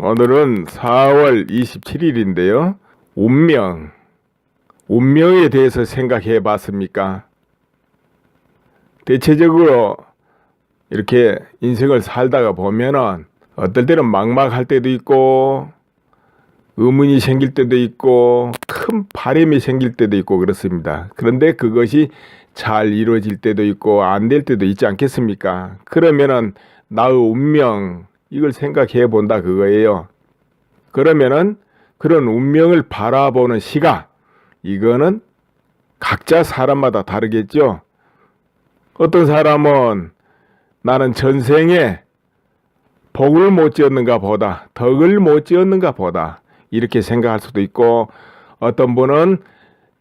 오늘은 4월 27일인데요. 운명에 대해서 생각해 봤습니까? 대체적으로 이렇게 인생을 살다가 보면은 어떨 때는 막막할 때도 있고 의문이 생길 때도 있고 큰 바람이 생길 때도 있고 그렇습니다. 그런데 그것이 잘 이루어질 때도 있고 안 될 때도 있지 않겠습니까? 그러면은 나의 운명 이걸 생각해 본다 그거예요. 그러면은 그런 운명을 바라보는 시각 이거는 각자 사람마다 다르겠죠. 어떤 사람은 나는 전생에 복을 못 지었는가 보다, 덕을 못 지었는가 보다 이렇게 생각할 수도 있고, 어떤 분은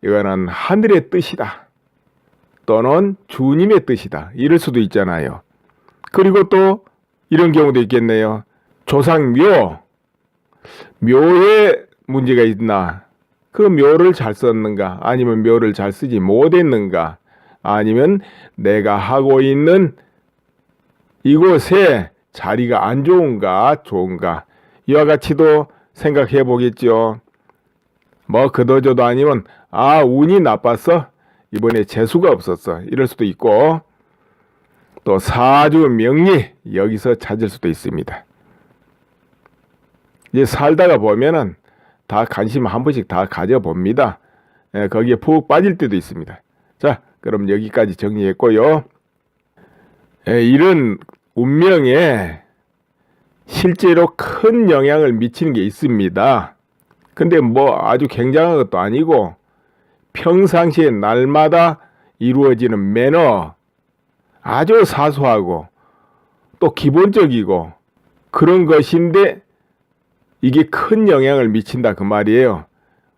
이거는 하늘의 뜻이다 또는 주님의 뜻이다 이럴 수도 있잖아요. 그리고 또 이런 경우도 있겠네요. 묘에 문제가 있나, 그 묘를 잘 썼는가, 아니면 묘를 잘 쓰지 못했는가, 아니면 내가 하고 있는 이곳에 자리가 안 좋은가 좋은가, 이와 같이도 생각해 보겠죠. 뭐 그도저도 아니면 운이 나빴어, 이번에 재수가 없었어 이럴 수도 있고, 또 사주 명리 여기서 찾을 수도 있습니다. 이제 살다가 보면은 다 관심 한 번씩 다 가져봅니다. 거기에 푹 빠질 때도 있습니다. 자, 그럼 여기까지 정리했고요. 이런 운명에 실제로 큰 영향을 미치는 게 있습니다. 근데 뭐 아주 굉장한 것도 아니고 평상시에 날마다 이루어지는 매너, 아주 사소하고 또 기본적이고 그런 것인데 이게 큰 영향을 미친다 그 말이에요.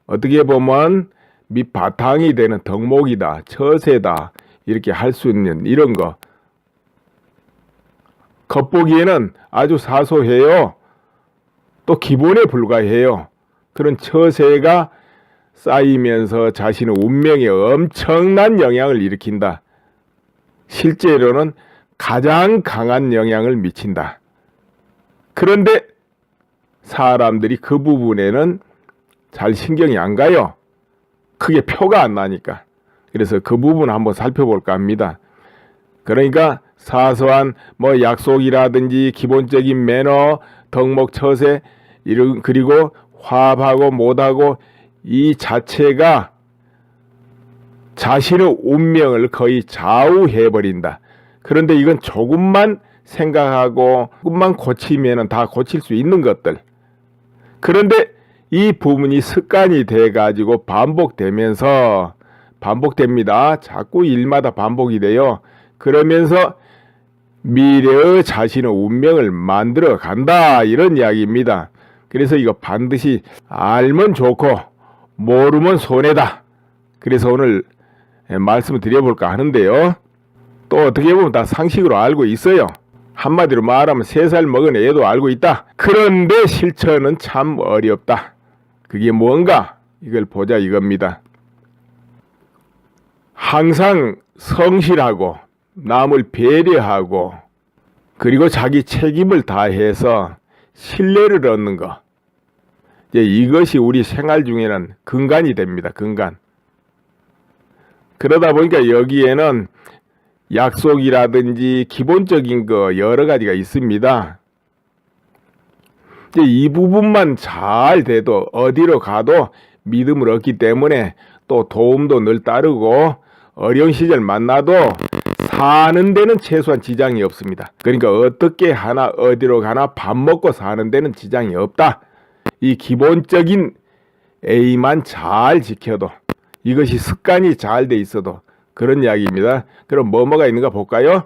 어떻게 보면 밑바탕이 되는 덕목이다, 처세다 이렇게 할 수 있는 이런 거, 겉보기에는 아주 사소해요. 또 기본에 불과해요. 그런 처세가 쌓이면서 자신의 운명에 엄청난 영향을 일으킨다. 실제로는 가장 강한 영향을 미친다. 그런데 사람들이 그 부분에는 잘 신경이 안 가요. 크게 표가 안 나니까. 그래서 그 부분 한번 살펴볼까 합니다. 그러니까 사소한 뭐 약속이라든지 기본적인 매너, 덕목, 처세, 그리고 화합하고 못하고 이 자체가 자신의 운명을 거의 좌우해버린다. 그런데 이건 조금만 생각하고 조금만 고치면 다 고칠 수 있는 것들. 그런데 이 부분이 습관이 돼가지고 반복됩니다. 자꾸 일마다 반복이 돼요. 그러면서 미래의 자신의 운명을 만들어 간다 이런 이야기입니다. 그래서 이거 반드시 알면 좋고 모르면 손해다. 그래서 오늘 말씀을 드려볼까 하는데요. 또 어떻게 보면 다 상식으로 알고 있어요. 한마디로 말하면 3살 먹은 애도 알고 있다. 그런데 실천은 참 어렵다. 그게 뭔가 이걸 보자 이겁니다. 항상 성실하고 남을 배려하고 그리고 자기 책임을 다해서 신뢰를 얻는 것, 이것이 우리 생활 중에는 근간이 됩니다. 근간. 그러다 보니까 여기에는 약속이라든지 기본적인 거 여러 가지가 있습니다. 이 부분만 잘 돼도 어디로 가도 믿음을 얻기 때문에 또 도움도 늘 따르고 어려운 시절 만나도 사는 데는 최소한 지장이 없습니다. 그러니까 어떻게 하나 어디로 가나 밥 먹고 사는 데는 지장이 없다. 이 기본적인 A만 잘 지켜도, 이것이 습관이 잘 돼 있어도 그런 이야기입니다. 그럼 뭐가 있는가 볼까요?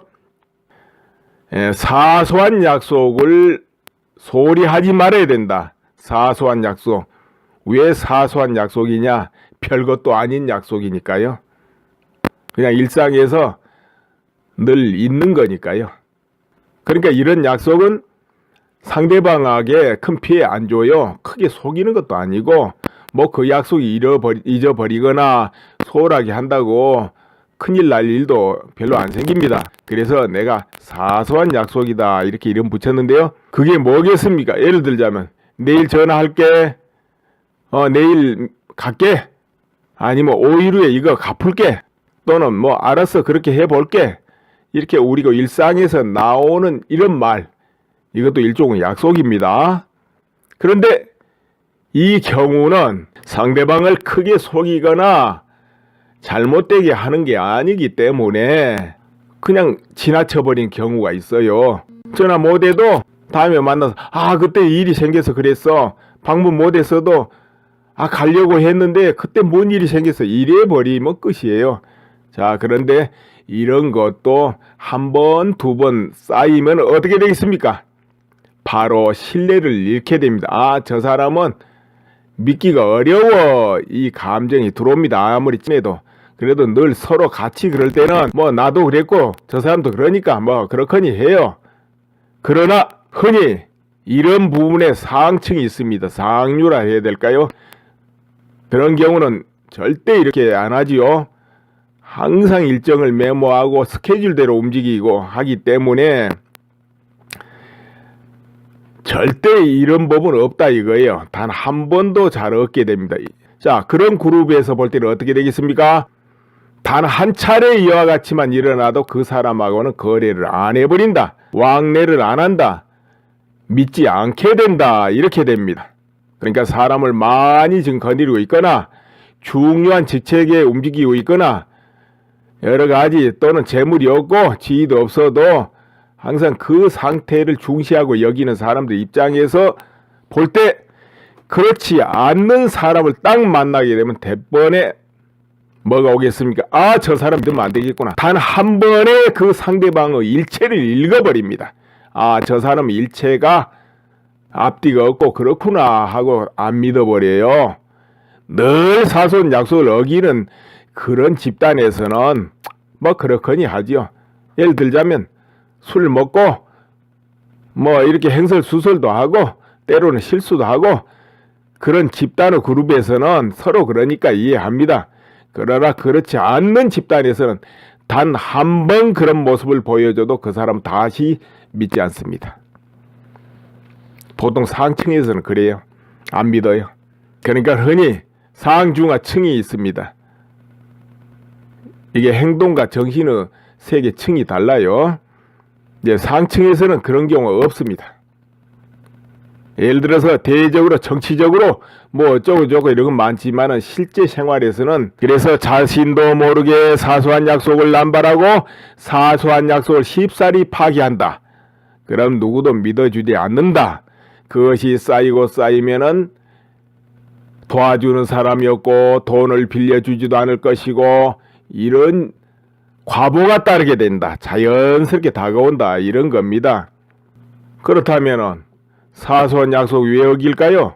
사소한 약속을 소홀히 하지 말아야 된다. 사소한 약속. 왜 사소한 약속이냐? 별것도 아닌 약속이니까요. 그냥 일상에서 늘 있는 거니까요. 그러니까 이런 약속은 상대방에게 큰 피해 안 줘요. 크게 속이는 것도 아니고 뭐 그 약속이 잊어버리거나 소홀하게 한다고 큰일 날 일도 별로 안 생깁니다. 그래서 내가 사소한 약속이다 이렇게 이름 붙였는데요. 그게 뭐겠습니까? 예를 들자면 내일 전화할게. 내일 갈게. 아니면 5일 후에 이거 갚을게. 또는 뭐 알았어 그렇게 해볼게. 이렇게 우리가 일상에서 나오는 이런 말, 이것도 일종의 약속입니다. 그런데 이 경우는 상대방을 크게 속이거나 잘못되게 하는 게 아니기 때문에 그냥 지나쳐버린 경우가 있어요. 전화 못해도 다음에 만나서 그때 일이 생겨서 그랬어. 방문 못했어도 가려고 했는데 그때 뭔 일이 생겨서 이래버리면 끝이에요. 자, 그런데 이런 것도 한 번, 두 번 쌓이면 어떻게 되겠습니까? 바로 신뢰를 잃게 됩니다. 저 사람은 믿기가 어려워. 이 감정이 들어옵니다. 아무리 친해도. 그래도 늘 서로 같이 그럴 때는 뭐 나도 그랬고 저 사람도 그러니까 뭐 그렇거니 해요. 그러나 흔히 이런 부분에 상층이 있습니다. 상류라 해야 될까요? 그런 경우는 절대 이렇게 안 하지요. 항상 일정을 메모하고 스케줄대로 움직이고 하기 때문에 절대 이런 법은 없다 이거예요. 단 한 번도 잘 얻게 됩니다. 자, 그런 그룹에서 볼 때는 어떻게 되겠습니까? 단 한 차례 이와 같이만 일어나도 그 사람하고는 거래를 안 해버린다. 왕래를 안 한다. 믿지 않게 된다. 이렇게 됩니다. 그러니까 사람을 많이 지금 거느리고 있거나 중요한 직책에 움직이고 있거나 여러 가지 또는 재물이 없고 지위도 없어도 항상 그 상태를 중시하고 여기는 사람들 입장에서 볼 때 그렇지 않는 사람을 딱 만나게 되면 대번에 뭐가 오겠습니까? 저 사람 믿으면 안 되겠구나. 단 한 번에 그 상대방의 일체를 읽어버립니다. 저 사람 일체가 앞뒤가 없고 그렇구나 하고 안 믿어버려요. 늘 사소한 약속을 어기는 그런 집단에서는 뭐 그렇거니 하지요. 예를 들자면 술 먹고 뭐 이렇게 행설수설도 하고 때로는 실수도 하고 그런 집단의 그룹에서는 서로 그러니까 이해합니다. 그러나 그렇지 않는 집단에서는 단 한 번 그런 모습을 보여줘도 그 사람 다시 믿지 않습니다. 보통 상층에서는 그래요. 안 믿어요. 그러니까 흔히 상중하 층이 있습니다. 이게 행동과 정신의 세계 층이 달라요. 이제 상층에서는 그런 경우가 없습니다. 예를 들어서 대외적으로 정치적으로 뭐 어쩌고저쩌고 이런 건 많지만은 실제 생활에서는 그래서 자신도 모르게 사소한 약속을 남발하고 사소한 약속을 쉽사리 파기한다. 그럼 누구도 믿어주지 않는다. 그것이 쌓이고 쌓이면은 도와주는 사람이 없고 돈을 빌려주지도 않을 것이고 이런 과보가 따르게 된다. 자연스럽게 다가온다. 이런 겁니다. 그렇다면은 사소한 약속 왜 어길까요?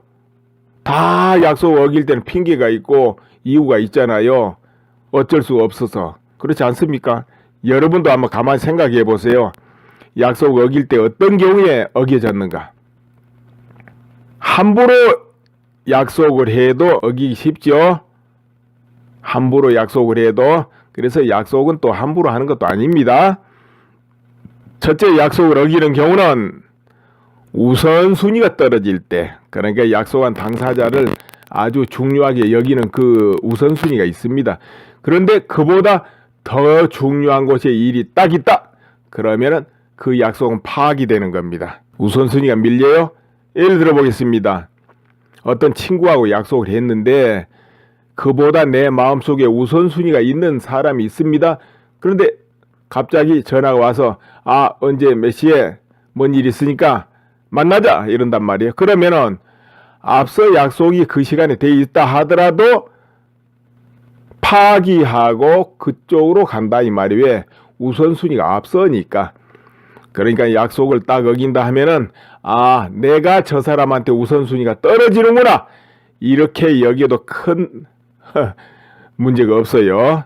다 약속 어길 때는 핑계가 있고 이유가 있잖아요. 어쩔 수 없어서. 그렇지 않습니까? 여러분도 한번 가만히 생각해 보세요. 약속 어길 때 어떤 경우에 어겨졌는가? 함부로 약속을 해도 어기기 쉽죠? 함부로 약속을 해도. 그래서 약속은 또 함부로 하는 것도 아닙니다. 첫째, 약속을 어기는 경우는 우선순위가 떨어질 때, 그러니까 약속한 당사자를 아주 중요하게 여기는 그 우선순위가 있습니다. 그런데 그보다 더 중요한 곳에 일이 딱 있다. 그러면은 그 약속은 파악이 되는 겁니다. 우선순위가 밀려요. 예를 들어 보겠습니다. 어떤 친구하고 약속을 했는데 그보다 내 마음속에 우선순위가 있는 사람이 있습니다. 그런데 갑자기 전화가 와서 언제 몇 시에 뭔 일이 있으니까 만나자 이런단 말이에요. 그러면은 앞서 약속이 그 시간에 돼 있다 하더라도 파기하고 그쪽으로 간다 이 말이에요. 왜? 우선순위가 앞서니까. 그러니까 약속을 딱 어긴다 하면은 내가 저 사람한테 우선순위가 떨어지는구나 이렇게 여기에도 큰 문제가 없어요.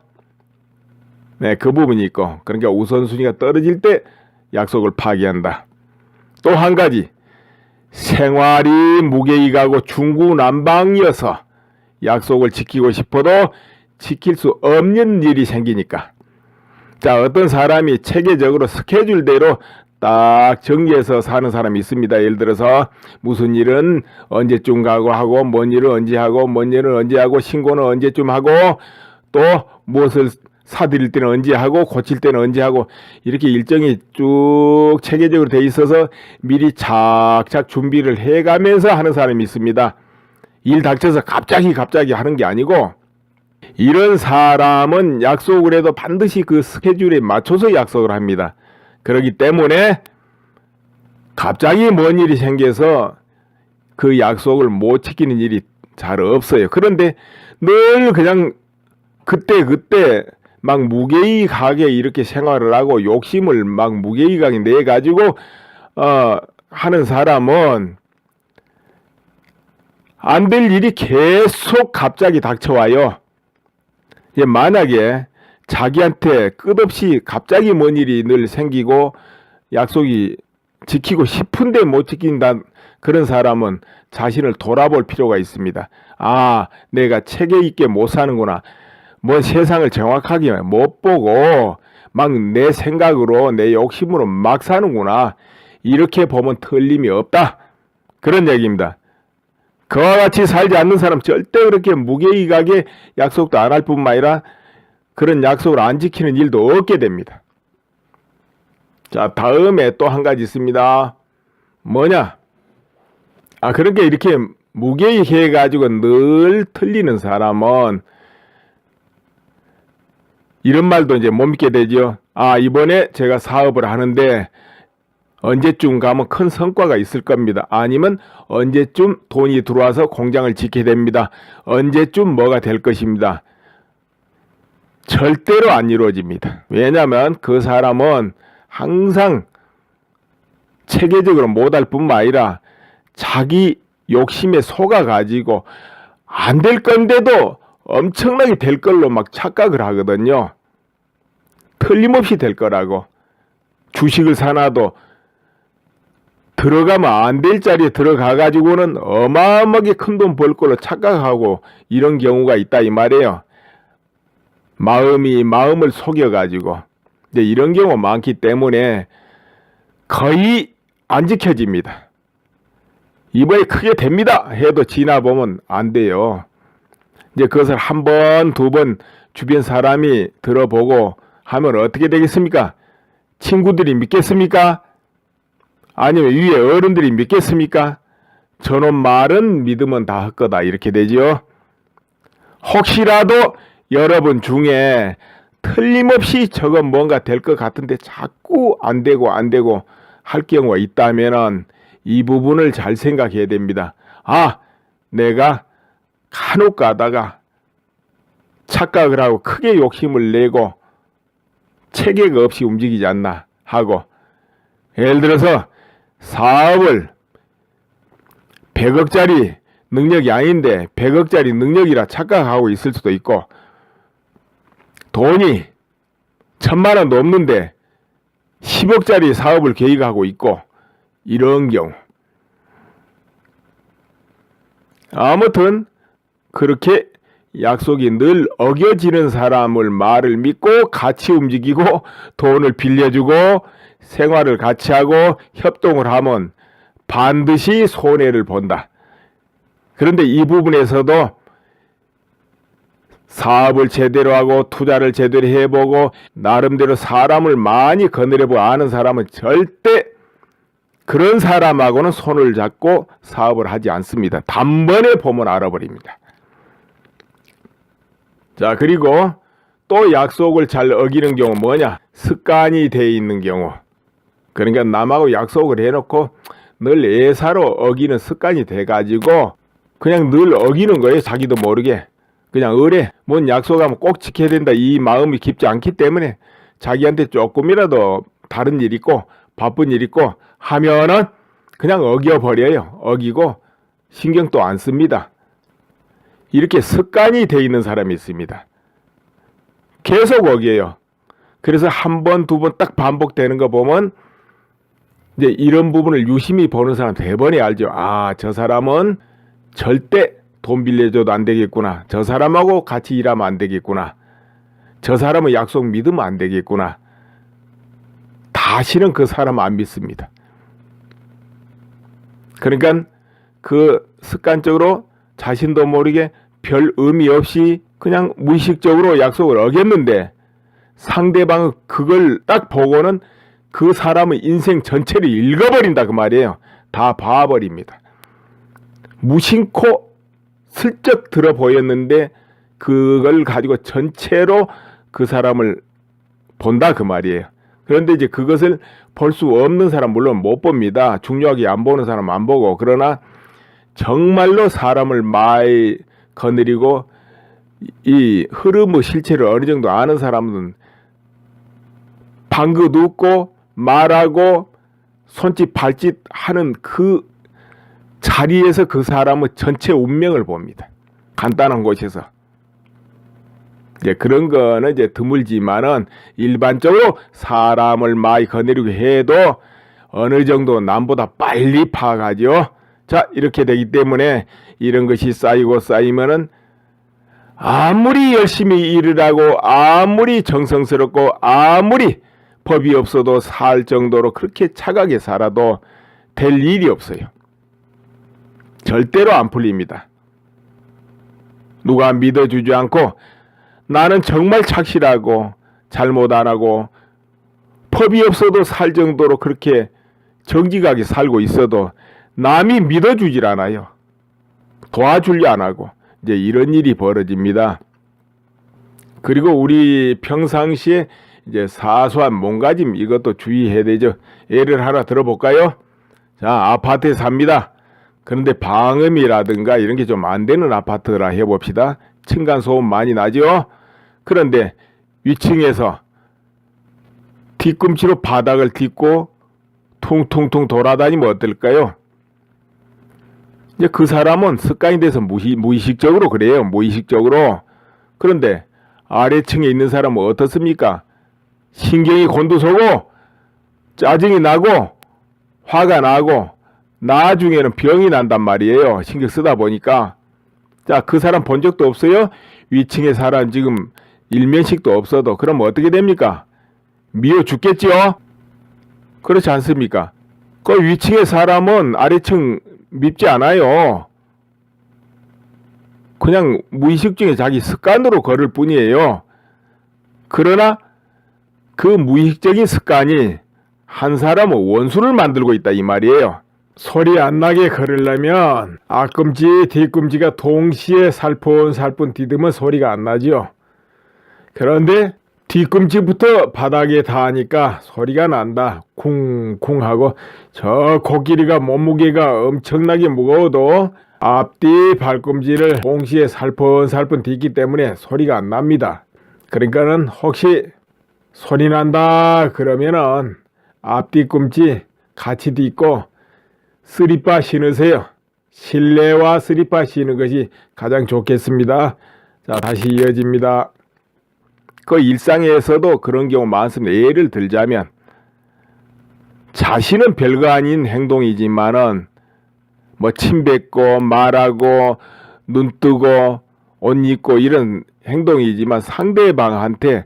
네, 그 부분이 있고, 그러니까 우선순위가 떨어질 때 약속을 파기한다. 또 한 가지, 생활이 무계획하고 중구난방이어서 약속을 지키고 싶어도 지킬 수 없는 일이 생기니까. 자, 어떤 사람이 체계적으로 스케줄대로 딱 정리해서 사는 사람이 있습니다. 예를 들어서 무슨 일은 언제쯤 가고 하고, 뭔 일은 언제 하고, 뭔 일은 언제 하고, 신고는 언제쯤 하고, 또 무엇을 사드릴 때는 언제 하고, 고칠 때는 언제 하고, 이렇게 일정이 쭉 체계적으로 돼 있어서 미리 착착 준비를 해가면서 하는 사람이 있습니다. 일 닥쳐서 갑자기 하는 게 아니고, 이런 사람은 약속을 해도 반드시 그 스케줄에 맞춰서 약속을 합니다. 그렇기 때문에 갑자기 뭔 일이 생겨서 그 약속을 못 지키는 일이 잘 없어요. 그런데 늘 그냥 그때 막 무계획하게 이렇게 생활을 하고 욕심을 막 무계획하게 내 가지고 하는 사람은 안 될 일이 계속 갑자기 닥쳐와요. 만약에 자기한테 끝없이 갑자기 뭔 일이 늘 생기고 약속이 지키고 싶은데 못 지킨다, 그런 사람은 자신을 돌아볼 필요가 있습니다. 아, 내가 체계 있게 못 사는구나. 뭐 세상을 정확하게 못 보고 막 내 생각으로 내 욕심으로 막 사는구나. 이렇게 보면 틀림이 없다. 그런 얘기입니다. 그와 같이 살지 않는 사람 절대 그렇게 무계획하게 약속도 안 할 뿐만 아니라 그런 약속을 안 지키는 일도 없게 됩니다. 자, 다음에 또 한 가지 있습니다. 뭐냐? 그렇게 이렇게 무계획해가지고 늘 틀리는 사람은 이런 말도 이제 못 믿게 되죠. 이번에 제가 사업을 하는데 언제쯤 가면 큰 성과가 있을 겁니다. 아니면 언제쯤 돈이 들어와서 공장을 짓게 됩니다. 언제쯤 뭐가 될 것입니다. 절대로 안 이루어집니다. 왜냐하면 그 사람은 항상 체계적으로 못할 뿐만 아니라 자기 욕심에 속아가지고 안 될 건데도 엄청나게 될 걸로 막 착각을 하거든요. 틀림없이 될 거라고. 주식을 사놔도 들어가면 안 될 자리에 들어가가지고는 어마어마하게 큰 돈 벌 걸로 착각하고 이런 경우가 있다 이 말이에요. 마음을 속여가지고. 근데 이런 경우 많기 때문에 거의 안 지켜집니다. 이번에 크게 됩니다 해도 지나보면 안 돼요. 이제 그것을 한 번, 두 번 주변 사람이 들어보고 하면 어떻게 되겠습니까? 친구들이 믿겠습니까? 아니면 위에 어른들이 믿겠습니까? 저놈 말은 믿으면 다 헛거다 이렇게 되죠. 혹시라도 여러분 중에 틀림없이 저건 뭔가 될 것 같은데 자꾸 안 되고 할 경우가 있다면 이 부분을 잘 생각해야 됩니다. 내가 간혹 가다가 착각을 하고 크게 욕심을 내고 체계가 없이 움직이지 않나 하고, 예를 들어서 사업을 100억짜리 능력이 아닌데 100억짜리 능력이라 착각하고 있을 수도 있고, 돈이 1000만 원도 없는데 10억짜리 사업을 계획하고 있고, 이런 경우. 아무튼 그렇게 약속이 늘 어겨지는 사람을 말을 믿고 같이 움직이고 돈을 빌려주고 생활을 같이 하고 협동을 하면 반드시 손해를 본다. 그런데 이 부분에서도 사업을 제대로 하고 투자를 제대로 해보고 나름대로 사람을 많이 거느려보고 아는 사람은 절대 그런 사람하고는 손을 잡고 사업을 하지 않습니다. 단번에 보면 알아버립니다. 자, 그리고 또 약속을 잘 어기는 경우 뭐냐? 습관이 돼 있는 경우. 그러니까 남하고 약속을 해놓고 늘 예사로 어기는 습관이 돼가지고 그냥 늘 어기는 거예요. 자기도 모르게. 그냥 의뢰. 뭔 약속하면 꼭 지켜야 된다. 이 마음이 깊지 않기 때문에 자기한테 조금이라도 다른 일 있고 바쁜 일 있고 하면은 그냥 어겨버려요. 어기고 신경도 안 씁니다. 이렇게 습관이 돼 있는 사람이 있습니다. 계속 어겨요. 그래서 한 번, 두 번 딱 반복되는 거 보면 이제 이런 부분을 유심히 보는 사람 대번에 알죠. 저 사람은 절대 돈 빌려줘도 안 되겠구나. 저 사람하고 같이 일하면 안 되겠구나. 저 사람은 약속 믿으면 안 되겠구나. 다 다시는 그 사람 안 믿습니다. 그러니까 그 습관적으로 자신도 모르게 별 의미 없이 그냥 무의식적으로 약속을 어겼는데 상대방은 그걸 딱 보고는 그 사람의 인생 전체를 읽어버린다 그 말이에요. 다 봐버립니다. 무심코 슬쩍 들어 보였는데 그걸 가지고 전체로 그 사람을 본다 그 말이에요. 그런데 이제 그것을 볼 수 없는 사람 물론 못 봅니다. 중요하게 안 보는 사람 안 보고. 그러나 정말로 사람을 많이 거느리고 이 흐름의 실체를 어느 정도 아는 사람은 방긋 웃고 말하고 손짓 발짓 하는 그 자리에서 그 사람의 전체 운명을 봅니다. 간단한 곳에서. 이제 그런 거는 이제 드물지만은 일반적으로 사람을 많이 거느리고 해도 어느 정도 남보다 빨리 파악하죠. 자, 이렇게 되기 때문에 이런 것이 쌓이고 쌓이면은 아무리 열심히 일을 하고 아무리 정성스럽고 아무리 법이 없어도 살 정도로 그렇게 차가게 살아도 될 일이 없어요. 절대로 안 풀립니다. 누가 믿어주지 않고 나는 정말 착실하고 잘못 안 하고 법이 없어도 살 정도로 그렇게 정직하게 살고 있어도 남이 믿어주질 않아요. 도와주려 안 하고 이제 이런 일이 벌어집니다. 그리고 우리 평상시에 이제 사소한 몸가짐 이것도 주의해야 되죠. 예를 하나 들어볼까요? 자, 아파트에 삽니다. 그런데 방음이라든가 이런 게 좀 안 되는 아파트라 해봅시다. 층간소음 많이 나죠? 그런데 위층에서 뒤꿈치로 바닥을 딛고 퉁퉁퉁 돌아다니면 어떨까요? 이제 그 사람은 습관이 돼서 무의식적으로 그래요. 무의식적으로. 그런데 아래층에 있는 사람은 어떻습니까? 신경이 곤두서고 짜증이 나고 화가 나고 나중에는 병이 난단 말이에요. 신경 쓰다 보니까. 자, 그 사람 본 적도 없어요? 위층에 사람 지금 일면식도 없어도 그럼 어떻게 됩니까? 미워 죽겠죠? 그렇지 않습니까? 그 위층의 사람은 아래층 밉지 않아요. 그냥 무의식 중에 자기 습관으로 걸을 뿐이에요. 그러나 그 무의식적인 습관이 한 사람의 원수를 만들고 있다 이 말이에요. 소리 안 나게 걸으려면 앞꿈치 뒤꿈치가 동시에 살뿐살뿐 디디면 소리가 안 나죠. 그런데 뒤꿈치부터 바닥에 닿으니까 소리가 난다. 쿵쿵 하고 저 코끼리가 몸무게가 엄청나게 무거워도 앞뒤 발꿈치를 동시에 살뿐살뿐 딛기 때문에 소리가 안 납니다. 그러니까는 혹시 소리 난다 그러면은 앞뒤꿈치 같이 딛고 스리퍼 신으세요. 실내화 스리퍼 신는 것이 가장 좋겠습니다. 자, 다시 이어집니다. 그 일상에서도 그런 경우 많습니다. 예를 들자면 자신은 별거 아닌 행동이지만은 뭐 침 뱉고 말하고 눈 뜨고 옷 입고 이런 행동이지만 상대방한테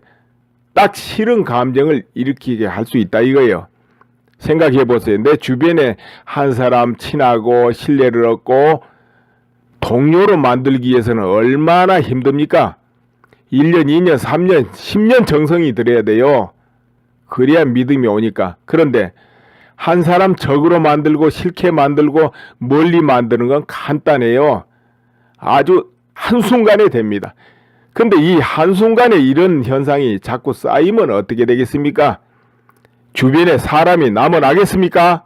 딱 싫은 감정을 일으키게 할 수 있다 이거예요. 생각해 보세요. 내 주변에 한 사람 친하고 신뢰를 얻고 동료로 만들기 위해서는 얼마나 힘듭니까? 1년, 2년, 3년, 10년 정성이 들어야 돼요. 그래야 믿음이 오니까. 그런데 한 사람 적으로 만들고 싫게 만들고 멀리 만드는 건 간단해요. 아주 한순간에 됩니다. 근데 이 한순간에 이런 현상이 자꾸 쌓이면 어떻게 되겠습니까? 주변에 사람이 남아나겠습니까?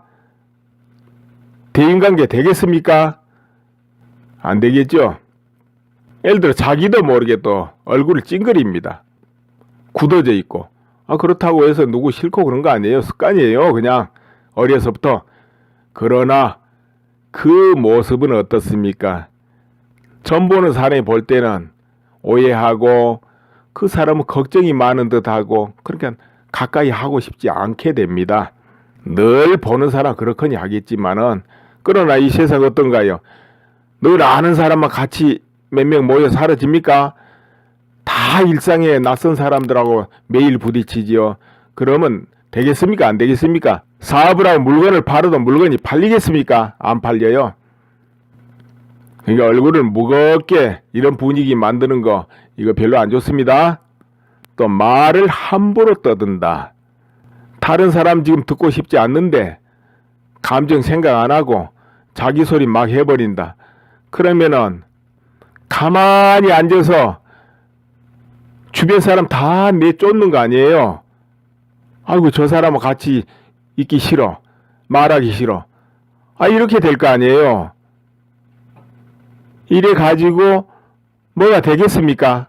대인관계 되겠습니까? 안 되겠죠? 예를 들어 자기도 모르게 또 얼굴을 찡그립니다. 굳어져 있고. 그렇다고 해서 누구 싫고 그런 거 아니에요. 습관이에요. 그냥 어려서부터. 그러나 그 모습은 어떻습니까? 전 보는 사람이 볼 때는 오해하고 그 사람은 걱정이 많은 듯하고 그러니까 가까이 하고 싶지 않게 됩니다. 늘 보는 사람 그렇거니 하겠지만은 그러나 이 세상 어떤가요? 늘 아는 사람만 같이 몇 명 모여 사라집니까? 다 일상에 낯선 사람들하고 매일 부딪히지요. 그러면 되겠습니까? 안 되겠습니까? 사업을 하고 물건을 팔아도 물건이 팔리겠습니까? 안 팔려요. 그러니까 얼굴을 무겁게 이런 분위기 만드는 거 이거 별로 안 좋습니다. 또 말을 함부로 떠든다. 다른 사람 지금 듣고 싶지 않는데 감정 생각 안 하고 자기 소리 막 해버린다. 그러면은 가만히 앉아서 주변 사람 다 내쫓는 거 아니에요. 아이고 저 사람하고 같이 있기 싫어. 말하기 싫어. 이렇게 될 거 아니에요. 이래 가지고 뭐가 되겠습니까?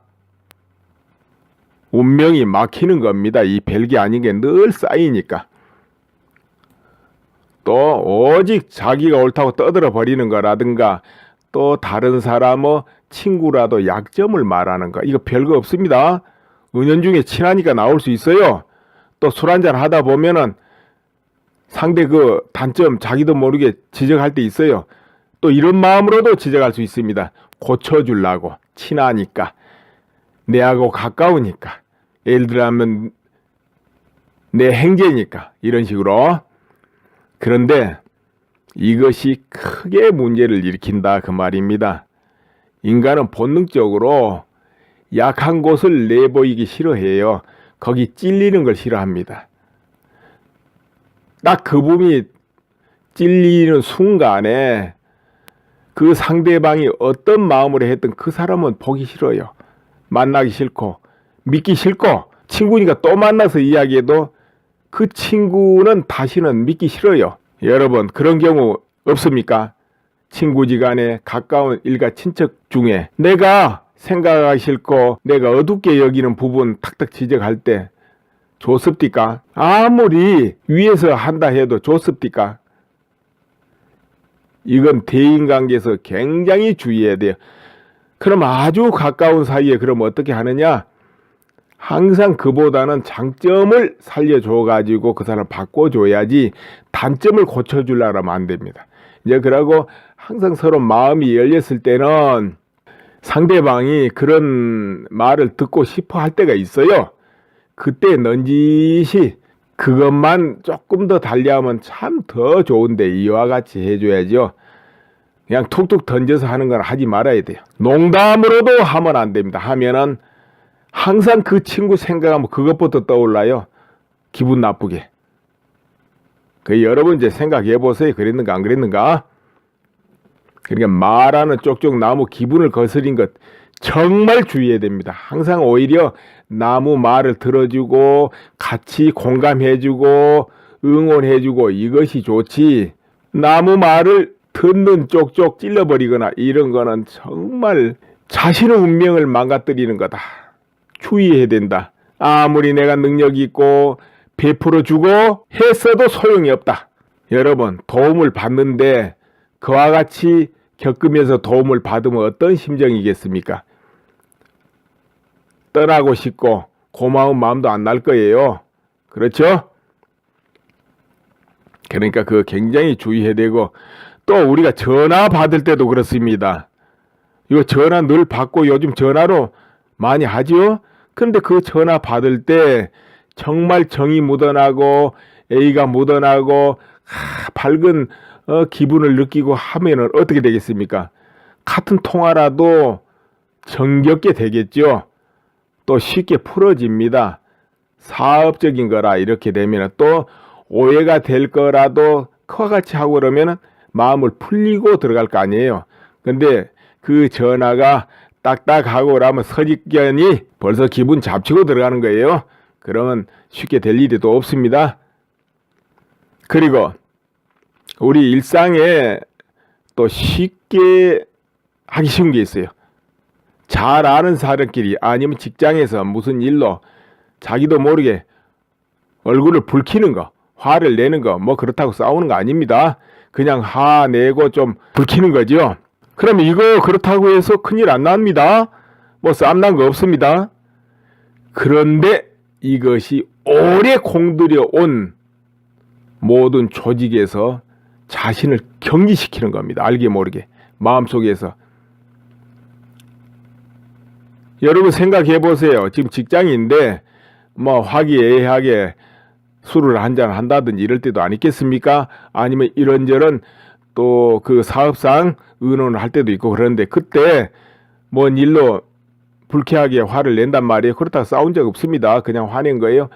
운명이 막히는 겁니다. 이 별게 아닌 게 늘 쌓이니까. 또 오직 자기가 옳다고 떠들어 버리는 거라든가 또 다른 사람의 친구라도 약점을 말하는 거 이거 별거 없습니다. 은연중에 친하니까 나올 수 있어요. 또 술 한잔 하다 보면은 상대 그 단점 자기도 모르게 지적할 때 있어요. 또 이런 마음으로도 지적할 수 있습니다. 고쳐주려고 친하니까 내하고 가까우니까 예를 들면 내 형제니까 이런 식으로. 그런데 이것이 크게 문제를 일으킨다 그 말입니다. 인간은 본능적으로 약한 곳을 내보이기 싫어해요. 거기 찔리는 걸 싫어합니다. 딱 그 부분이 찔리는 순간에 그 상대방이 어떤 마음으로 했든 그 사람은 보기 싫어요. 만나기 싫고 믿기 싫고 친구니까 또 만나서 이야기해도 그 친구는 다시는 믿기 싫어요. 여러분 그런 경우 없습니까? 친구지간에 가까운 일가 친척 중에 내가 생각하기 싫고 내가 어둡게 여기는 부분 탁탁 지적할 때 좋습니까? 아무리 위에서 한다 해도 좋습니까? 이건 대인관계에서 굉장히 주의해야 돼요. 그럼 아주 가까운 사이에 그럼 어떻게 하느냐? 항상 그보다는 장점을 살려줘 가지고 그 사람 바꿔줘야지 단점을 고쳐주려고 하면 안 됩니다. 이제 그러고 항상 서로 마음이 열렸을 때는 상대방이 그런 말을 듣고 싶어 할 때가 있어요. 그때 넌지시 그것만 조금 더 달리하면 참 더 좋은데 이와 같이 해줘야죠. 그냥 툭툭 던져서 하는 건 하지 말아야 돼요. 농담으로도 하면 안 됩니다. 하면은 항상 그 친구 생각하면 그것부터 떠올라요. 기분 나쁘게. 그 여러분 이제 생각해 보세요. 그랬는가 안 그랬는가? 그러니까 말하는 쪽쪽 나무 기분을 거스린 것 정말 주의해야 됩니다. 항상 오히려 나무 말을 들어주고 같이 공감해주고 응원해주고 이것이 좋지 나무 말을 듣는 쪽쪽 찔러버리거나 이런 거는 정말 자신의 운명을 망가뜨리는 거다. 주의해야 된다. 아무리 내가 능력이 있고 베풀어주고 했어도 소용이 없다. 여러분 도움을 받는데 그와 같이 겪으면서 도움을 받으면 어떤 심정이겠습니까? 떠나고 싶고 고마운 마음도 안 날 거예요. 그렇죠? 그러니까 그거 굉장히 주의해야 되고 또 우리가 전화 받을 때도 그렇습니다. 이거 전화 늘 받고 요즘 전화로 많이 하죠? 근데 그 전화 받을 때 정말 정이 묻어나고 A가 묻어나고 밝은 기분을 느끼고 하면은 어떻게 되겠습니까? 같은 통화라도 정겹게 되겠죠. 또 쉽게 풀어집니다. 사업적인 거라 이렇게 되면 또 오해가 될 거라도 그와 같이 하고 그러면 마음을 풀리고 들어갈 거 아니에요. 근데 그 전화가 딱딱하고 그러면 서직견이 벌써 기분 잡치고 들어가는 거예요. 그러면 쉽게 될 일이 또 없습니다. 그리고 우리 일상에 또 쉽게 하기 쉬운 게 있어요. 잘 아는 사람끼리 아니면 직장에서 무슨 일로 자기도 모르게 얼굴을 붉히는 거, 화를 내는 거, 뭐 그렇다고 싸우는 거 아닙니다. 그냥 화내고 좀 붉히는 거죠. 그러면 이거 그렇다고 해서 큰일 안 납니다. 뭐 싸움 난 거 없습니다. 그런데 이것이 오래 공들여 온 모든 조직에서 자신을 경직시키는 겁니다. 알게 모르게 마음속에서. 여러분 생각해 보세요. 지금 직장인데 뭐 화기애애하게 술을 한잔 한다든지 이럴 때도 안 있겠습니까? 아니면 이런저런 또 그 사업상 의논을 할 때도 있고 그러는데 그때 뭔 일로 불쾌하게 화를 낸단 말이에요. 그렇다고 싸운 적 없습니다. 그냥 화낸 거예요.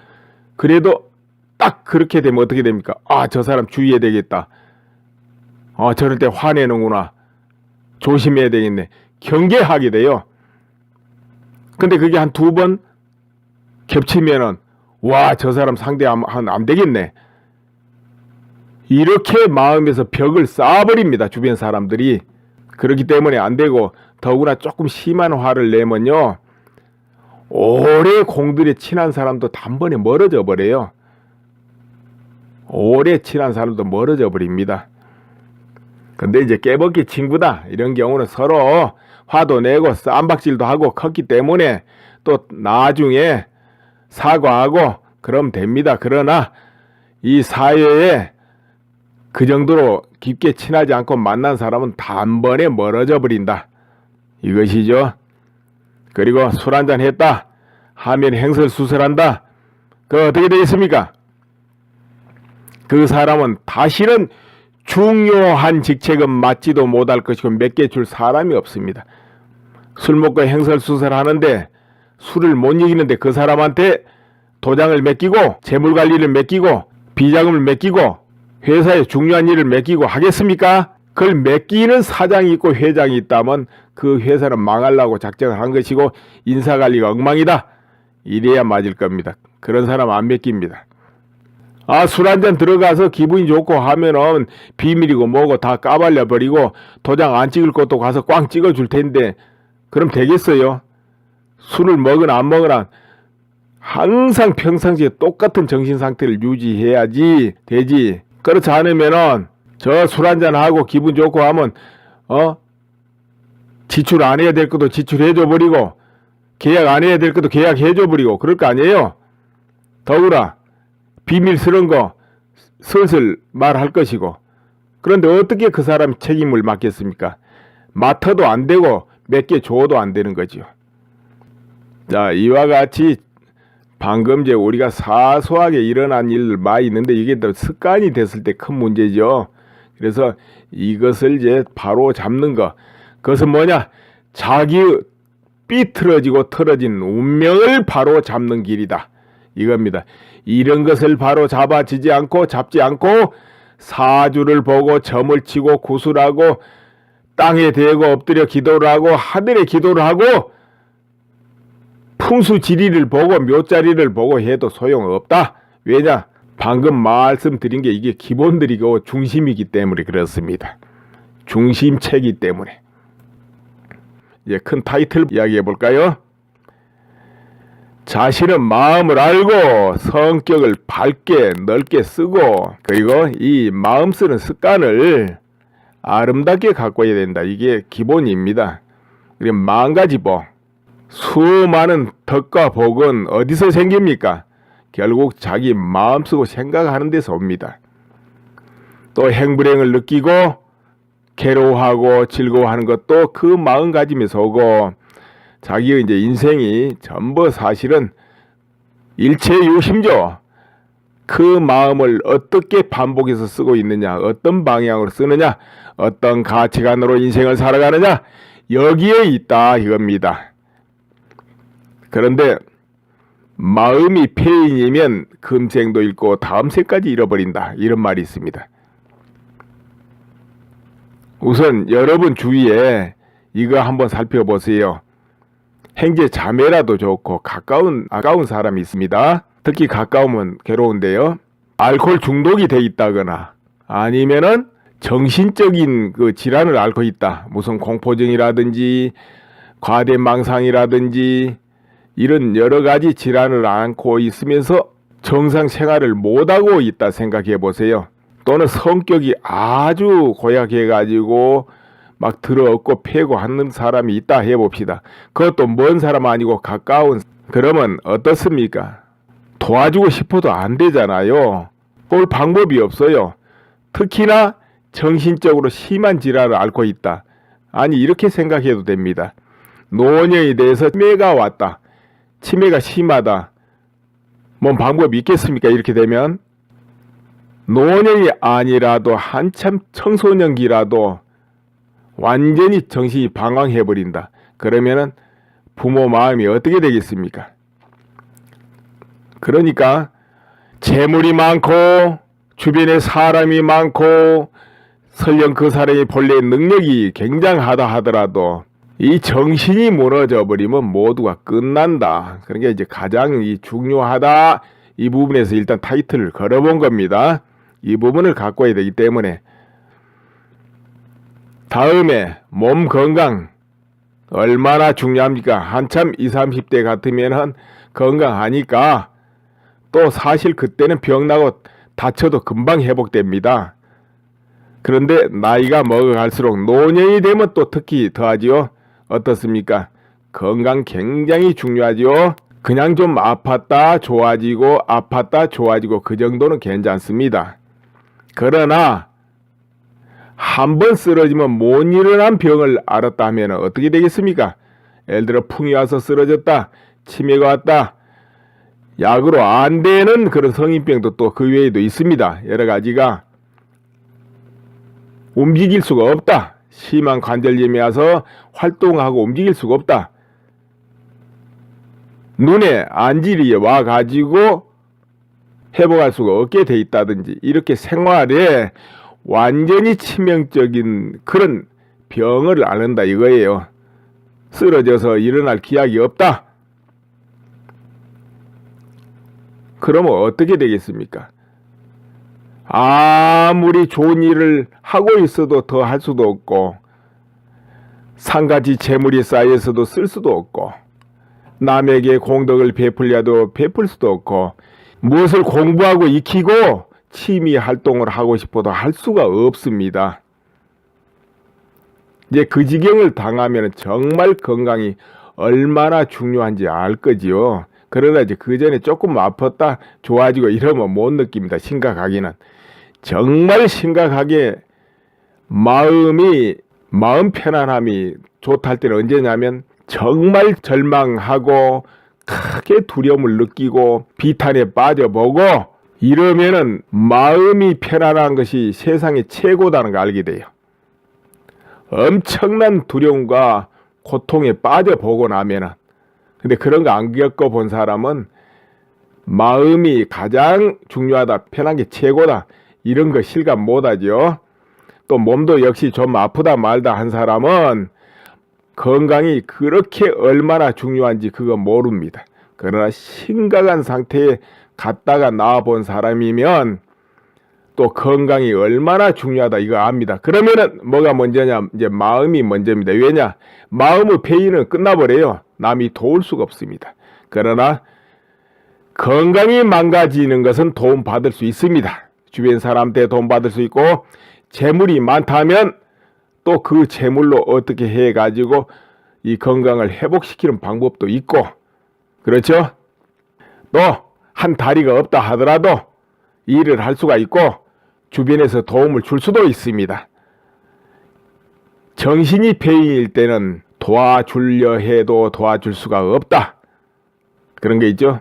그래도 딱 그렇게 되면 어떻게 됩니까? 아, 저 사람 주의해야 되겠다. 저럴 때 화내는구나. 조심해야 되겠네. 경계하게 돼요. 근데 그게 한 2번 겹치면은 와, 저 사람 상대하면 안 되겠네. 이렇게 마음에서 벽을 쌓아버립니다. 주변 사람들이. 그렇기 때문에 안 되고 더구나 조금 심한 화를 내면요. 오래 공들여 친한 사람도 단번에 멀어져 버려요. 오래 친한 사람도 멀어져 버립니다. 근데 이제 깨벗기 친구다. 이런 경우는 서로 화도 내고 쌈박질도 하고 컸기 때문에 또 나중에 사과하고 그러면 됩니다. 그러나 이 사회에 그 정도로 깊게 친하지 않고 만난 사람은 단번에 멀어져 버린다. 이것이죠. 그리고 술 한잔 했다 하면 행설수설한다. 그 어떻게 되겠습니까? 그 사람은 다시는 중요한 직책은 맡지도 못할 것이고 몇 개 줄 사람이 없습니다. 술 먹고 행설수설 하는데 술을 못 이기는데 그 사람한테 도장을 맡기고 재물관리를 맡기고 비자금을 맡기고 회사에 중요한 일을 맡기고 하겠습니까? 그걸 맡기는 사장이 있고 회장이 있다면 그 회사는 망하려고 작정을 한 것이고 인사관리가 엉망이다. 이래야 맞을 겁니다. 그런 사람 안 맡깁니다. 술 한잔 들어가서 기분이 좋고 하면은 비밀이고 뭐고 다 까발려 버리고 도장 안 찍을 것도 가서 꽝 찍어줄 텐데 그럼 되겠어요? 술을 먹으나 안 먹으나 항상 평상시에 똑같은 정신 상태를 유지해야지 되지. 그렇지 않으면은 저 술 한잔 하고 기분 좋고 하면 지출 안 해야 될 것도 지출해줘 버리고 계약 안 해야 될 것도 계약해줘 버리고 그럴 거 아니에요. 더구나 비밀스러운 거 슬슬 말할 것이고. 그런데 어떻게 그 사람이 책임을 맡겠습니까? 맡아도 안 되고 몇 개 줘도 안 되는 거죠. 자, 이와 같이 방금 제 우리가 사소하게 일어난 일들 많이 있는데 이게 또 습관이 됐을 때 큰 문제죠. 그래서 이것을 이제 바로 잡는 거. 그것은 뭐냐? 자기의 삐뚤어지고 틀어진 운명을 바로 잡는 길이다. 이겁니다. 이런 것을 바로 잡지 않고 사주를 보고 점을 치고 구슬하고 땅에 대고 엎드려 기도를 하고 하늘에 기도를 하고 풍수지리를 보고 묘자리를 보고 해도 소용없다. 왜냐? 방금 말씀드린 게 이게 기본들이고 중심이기 때문에 그렇습니다. 중심체이기 때문에. 이제 큰 타이틀 이야기해 볼까요? 자신은 마음을 알고 성격을 밝게 넓게 쓰고 그리고 이 마음 쓰는 습관을 아름답게 가꿔야 된다. 이게 기본입니다. 그리고 마음가짐. 수많은 덕과 복은 어디서 생깁니까? 결국 자기 마음 쓰고 생각하는 데서 옵니다. 또 행불행을 느끼고 괴로워하고 즐거워하는 것도 그 마음가짐에서 오고 자기의 이제 인생이 전부 사실은 일체유심조. 그 마음을 어떻게 반복해서 쓰고 있느냐, 어떤 방향으로 쓰느냐, 어떤 가치관으로 인생을 살아가느냐, 여기에 있다 이겁니다. 그런데 마음이 폐인이면 금생도 잃고 다음 생까지 잃어버린다. 이런 말이 있습니다. 우선 여러분 주위에 이거 한번 살펴보세요. 형제 자매라도 좋고 가까운 사람이 있습니다. 특히 가까우면 괴로운데요. 알코올 중독이 돼 있다거나 아니면은 정신적인 그 질환을 앓고 있다. 무슨 공포증이라든지 과대망상이라든지 이런 여러 가지 질환을 앓고 있으면서 정상 생활을 못하고 있다 생각해 보세요. 또는 성격이 아주 고약해 가지고 막 들어엎고 패고 하는 사람이 있다 해봅시다. 그것도 먼 사람 아니고 가까운. 그러면 어떻습니까? 도와주고 싶어도 안 되잖아요. 볼 방법이 없어요. 특히나 정신적으로 심한 질환을 앓고 있다. 아니 이렇게 생각해도 됩니다. 노년에 대해서 치매가 왔다. 치매가 심하다. 뭔 방법이 있겠습니까? 이렇게 되면 노년이 아니라도 한참 청소년기라도 완전히 정신이 방황해버린다. 그러면은 부모 마음이 어떻게 되겠습니까? 그러니까 재물이 많고 주변에 사람이 많고 설령 그 사람이 본래 능력이 굉장하다 하더라도 이 정신이 무너져 버리면 모두가 끝난다. 그러니까 이제 가장 중요하다. 이 부분에서 일단 타이틀을 걸어본 겁니다. 이 부분을 갖고 야 되기 때문에 다음에 몸 건강 얼마나 중요합니까? 한참 20, 30대 같으면 건강하니까 또 사실 그때는 병나고 다쳐도 금방 회복됩니다. 그런데 나이가 먹어갈수록 노년이 되면 또 특히 더하지요. 어떻습니까? 건강 굉장히 중요하지요. 그냥 좀 아팠다 좋아지고 아팠다 좋아지고 그 정도는 괜찮습니다. 그러나 한번 쓰러지면 못 일어난 병을 알았다 하면 어떻게 되겠습니까? 예를 들어 풍이 와서 쓰러졌다, 치매가 왔다, 약으로 안 되는 그런 성인병도 또 그 외에도 있습니다. 여러 가지가 움직일 수가 없다. 심한 관절염이 와서 활동하고 움직일 수가 없다. 눈에 안질이 와가지고 회복할 수가 없게 돼 있다든지 이렇게 생활에 완전히 치명적인 그런 병을 앓는다 이거예요. 쓰러져서 일어날 기약이 없다. 그러면 어떻게 되겠습니까? 아무리 좋은 일을 하고 있어도 더 할 수도 없고 산같이 재물이 쌓여서도 쓸 수도 없고 남에게 공덕을 베풀려도 베풀 수도 없고 무엇을 공부하고 익히고 취미 활동을 하고 싶어도 할 수가 없습니다. 이제 그 지경을 당하면 정말 건강이 얼마나 중요한지 알 거지요. 그러나 이제 그 전에 조금 아팠다 좋아지고 이러면 못 느낍니다. 심각하기는. 정말 심각하게 마음 편안함이 좋다 할 때는 언제냐면 정말 절망하고 크게 두려움을 느끼고 비탄에 빠져보고 이러면은 마음이 편안한 것이 세상의 최고다는 걸 알게 돼요. 엄청난 두려움과 고통에 빠져보고 나면은 근데 그런 거 안 겪어본 사람은 마음이 가장 중요하다, 편한 게 최고다 이런 거 실감 못하죠. 또 몸도 역시 좀 아프다 말다 한 사람은 건강이 그렇게 얼마나 중요한지 그거 모릅니다. 그러나 심각한 상태에 갔다가 나와본 사람이면 또 건강이 얼마나 중요하다 이거 압니다. 그러면은 뭐가 먼저냐? 이제 마음이 먼저입니다. 왜냐? 마음의 폐인은 끝나버려요. 남이 도울 수가 없습니다. 그러나 건강이 망가지는 것은 도움 받을 수 있습니다. 주변 사람한테 도움 받을 수 있고 재물이 많다면 또 그 재물로 어떻게 해가지고 이 건강을 회복시키는 방법도 있고 그렇죠? 또 한 다리가 없다 하더라도 일을 할 수가 있고 주변에서 도움을 줄 수도 있습니다. 정신이 폐인일 때는 도와주려 해도 도와줄 수가 없다. 그런 게 있죠.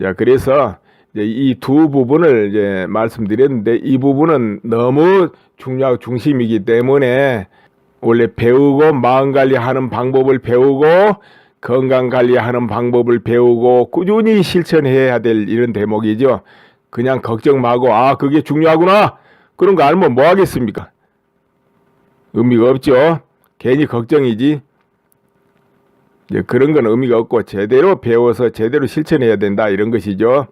자, 그래서 이제 이 두 부분을 이제 말씀드렸는데 이 부분은 너무 중요하고 중심이기 때문에 원래 배우고 마음 관리하는 방법을 배우고 건강 관리하는 방법을 배우고 꾸준히 실천해야 될 이런 대목이죠. 그냥 걱정 말고 그게 중요하구나 그런 거 알면 뭐 하겠습니까? 의미가 없죠. 괜히 걱정이지. 이제 그런 건 의미가 없고 제대로 배워서 제대로 실천해야 된다 이런 것이죠.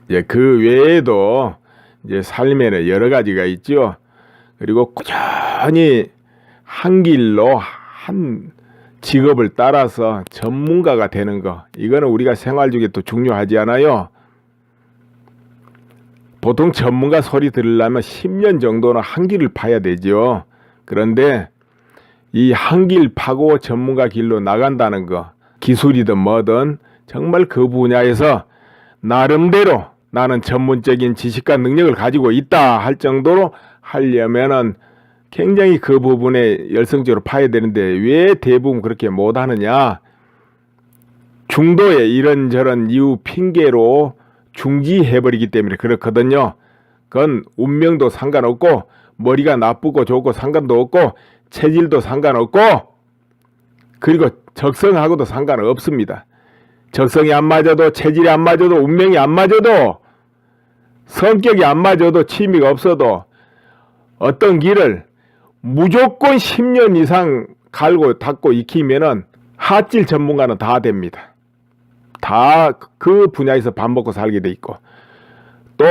이제 그 외에도 이제 삶에는 여러 가지가 있죠. 그리고 꾸준히 한 길로 한 직업을 따라서 전문가가 되는 거 이거는 우리가 생활 중에 또 중요하지 않아요. 보통 전문가 소리 들으려면 10년 정도는 한 길을 파야 되죠. 그런데 이 한 길 파고 전문가 길로 나간다는 거 기술이든 뭐든 정말 그 분야에서 나름대로 나는 전문적인 지식과 능력을 가지고 있다 할 정도로 하려면은 굉장히 그 부분에 열성적으로 파야 되는데 왜 대부분 그렇게 못하느냐? 중도에 이런저런 이유 핑계로 중지해버리기 때문에 그렇거든요. 그건 운명도 상관없고 머리가 나쁘고 좋고 상관도 없고 체질도 상관없고 그리고 적성하고도 상관없습니다. 적성이 안 맞아도 체질이 안 맞아도 운명이 안 맞아도 성격이 안 맞아도 취미가 없어도 어떤 길을 무조건 10년 이상 갈고 닦고 익히면은 핫질 전문가는 다 됩니다. 다 그 분야에서 밥 먹고 살게 돼 있고 또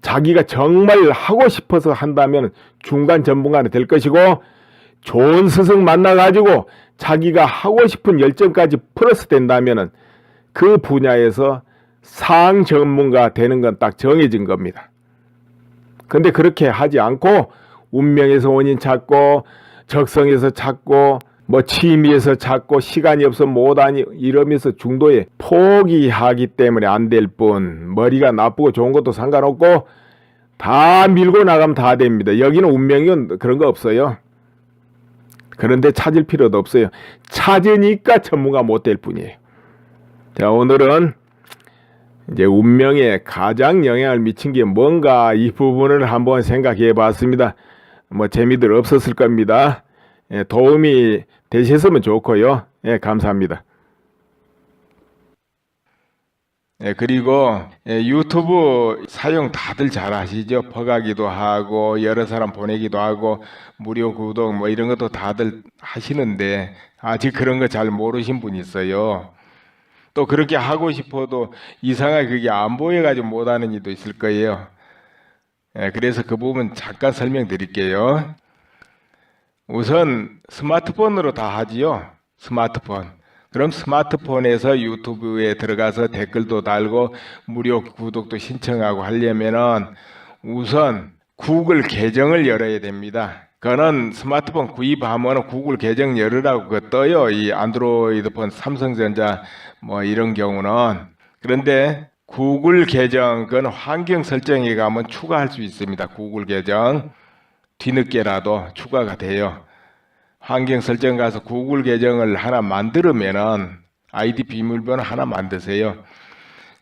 자기가 정말 하고 싶어서 한다면 중간 전문가는 될 것이고 좋은 스승 만나가지고 자기가 하고 싶은 열정까지 플러스 된다면은 그 분야에서 상 전문가 되는 건 딱 정해진 겁니다. 근데 그렇게 하지 않고 운명에서 원인 찾고 적성에서 찾고 뭐 취미에서 찾고 시간이 없어 못하니 이러면서 중도에 포기하기 때문에 안 될 뿐 머리가 나쁘고 좋은 것도 상관없고 다 밀고 나가면 다 됩니다. 여기는 운명은 그런 거 없어요. 그런데 찾을 필요도 없어요. 찾으니까 전문가 못 될 뿐이에요. 자, 오늘은 이제 운명에 가장 영향을 미친 게 뭔가 이 부분을 한번 생각해 봤습니다. 뭐 재미들 없었을 겁니다. 예, 도움이 되셨으면 좋고요. 예, 감사합니다. 예, 그리고 유튜브 사용 다들 잘 하시죠? 퍼가기도 하고 여러 사람 보내기도 하고 무료 구독 뭐 이런 것도 다들 하시는데 아직 그런 거 잘 모르신 분이 있어요. 또 그렇게 하고 싶어도 이상하게 그게 안 보여가지고 못하는 이도 있을 거예요. 예, 그래서 그 부분 잠깐 설명드릴게요. 우선 스마트폰으로 다 하지요. 스마트폰. 그럼 스마트폰에서 유튜브에 들어가서 댓글도 달고 무료 구독도 신청하고 하려면은 우선 구글 계정을 열어야 됩니다. 그거는 스마트폰 구입하면 구글 계정 열으라고 그거 떠요. 이 안드로이드폰 삼성전자 뭐 이런 경우는. 그런데 구글 계정 그건 환경 설정에 가면 추가할 수 있습니다. 구글 계정 뒤늦게라도 추가가 돼요. 환경 설정 가서 구글 계정을 하나 만들면은 아이디 비밀번호 하나 만드세요.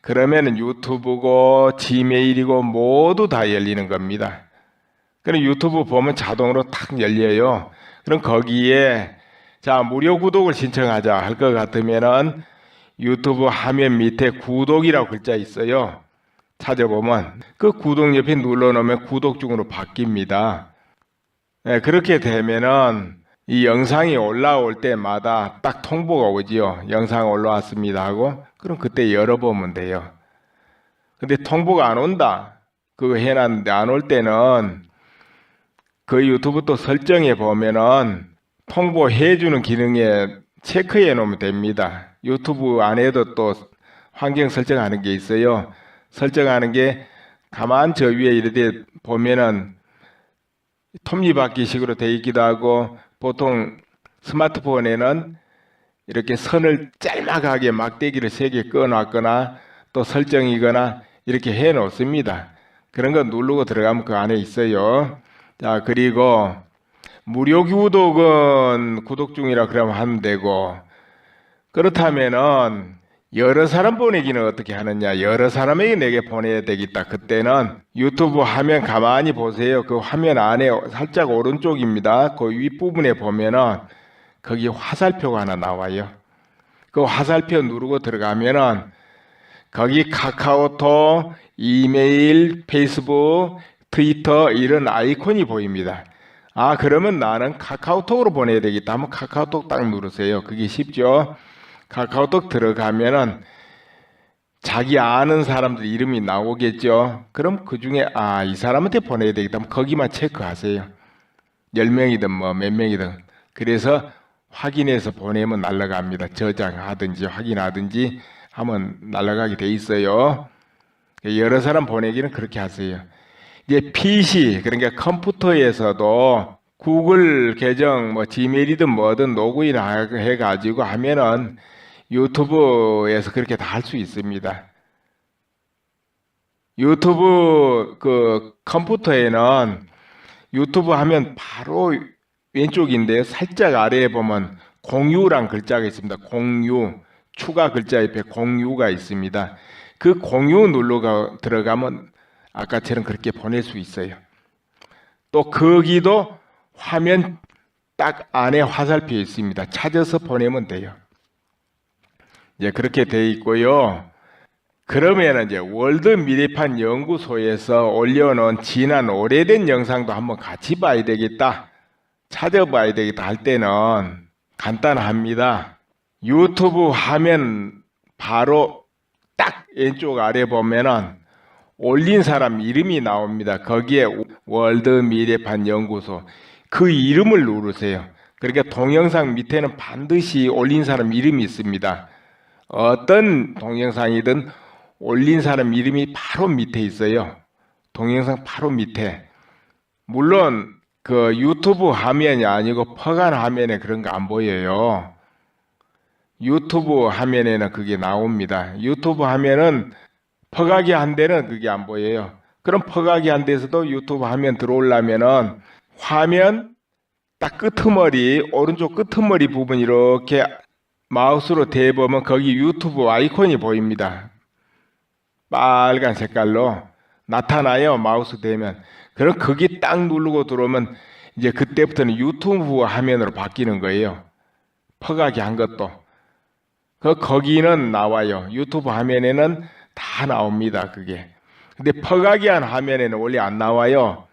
그러면은 유튜브고 지메일이고 모두 다 열리는 겁니다. 그럼 유튜브 보면 자동으로 탁 열려요. 그럼 거기에 자 무료 구독을 신청하자 할 것 같으면은 유튜브 화면 밑에 구독이라고 글자 있어요. 찾아보면 그 구독 옆에 눌러놓으면 구독 중으로 바뀝니다. 네, 그렇게 되면은 이 영상이 올라올 때마다 딱 통보가 오지요. 영상 올라왔습니다 하고 그럼 그때 열어보면 돼요. 근데 통보가 안 온다. 그거 해놨는데 안 올 때는 그 유튜브 또 설정해 보면은 통보해주는 기능에 체크해 놓으면 됩니다. 유튜브 안에도 또 환경 설정하는 게 있어요. 설정하는 게 가만 저 위에 이렇게 보면은 톱니바퀴 식으로 되어 있기도 하고 보통 스마트폰에는 이렇게 선을 짤막하게 막대기를 3개 꺼놨거나 또 설정이거나 이렇게 해 놓습니다. 그런 거 누르고 들어가면 그 안에 있어요. 자, 그리고 무료 구독은 구독 중이라 그러면 하면 되고 그렇다면은 여러 사람 보내기는 어떻게 하느냐. 여러 사람에게 내게 보내야 되겠다. 그때는 유튜브 화면 가만히 보세요. 그 화면 안에 살짝 오른쪽입니다. 그 윗부분에 보면은 거기 화살표가 하나 나와요. 그 화살표 누르고 들어가면은 거기 카카오톡, 이메일, 페이스북, 트위터 이런 아이콘이 보입니다. 아, 그러면 나는 카카오톡으로 보내야 되겠다 하면 카카오톡 딱 누르세요. 그게 쉽죠? 카카오톡 들어가면은 자기 아는 사람들 이름이 나오겠죠. 그럼 그 중에 이 사람한테 보내야 되겠다 하면 거기만 체크하세요. 10명이든 뭐 몇 명이든. 그래서 확인해서 보내면 날아갑니다. 저장하든지 확인하든지 하면 날아가게 돼 있어요. 여러 사람 보내기는 그렇게 하세요. 이제 PC 그러니까 컴퓨터에서도 구글 계정 뭐 지메일이든 뭐든 로그인 해가지고 하면은 유튜브에서 그렇게 다 할 수 있습니다. 유튜브 그 컴퓨터에는 유튜브 하면 바로 왼쪽인데요. 살짝 아래에 보면 공유란 글자가 있습니다. 공유 추가 글자 옆에 공유가 있습니다. 그 공유 누르고 들어가면 아까처럼 그렇게 보낼 수 있어요. 또 거기도 화면 딱 안에 화살표 있습니다. 찾아서 보내면 돼요. 이제 그렇게 돼 있고요. 그러면 이제 월드 미래판 연구소에서 올려놓은 지난 오래된 영상도 한번 같이 봐야 되겠다, 찾아봐야 되겠다 할 때는 간단합니다. 유튜브 하면 바로 딱 왼쪽 아래 보면은 올린 사람 이름이 나옵니다. 거기에 월드 미래판 연구소 그 이름을 누르세요. 그러니까 동영상 밑에는 반드시 올린 사람 이름이 있습니다. 어떤 동영상이든 올린 사람 이름이 바로 밑에 있어요. 동영상 바로 밑에. 물론 그 유튜브 화면이 아니고 퍼간 화면에 그런 거 안 보여요. 유튜브 화면에는 그게 나옵니다. 유튜브 화면은 퍼가기 한 데는 그게 안 보여요. 그럼 퍼가기 한 데서도 유튜브 화면 들어오려면은 화면 딱 끄트머리, 오른쪽 끄트머리 부분 이렇게 마우스로 대보면 거기 유튜브 아이콘이 보입니다. 빨간 색깔로 나타나요. 마우스 대면. 그럼 거기 딱 누르고 들어오면 이제 그때부터는 유튜브 화면으로 바뀌는 거예요. 퍼가기 한 것도. 거기는 나와요. 유튜브 화면에는 다 나옵니다. 그게. 근데 퍼가기 한 화면에는 원래 안 나와요.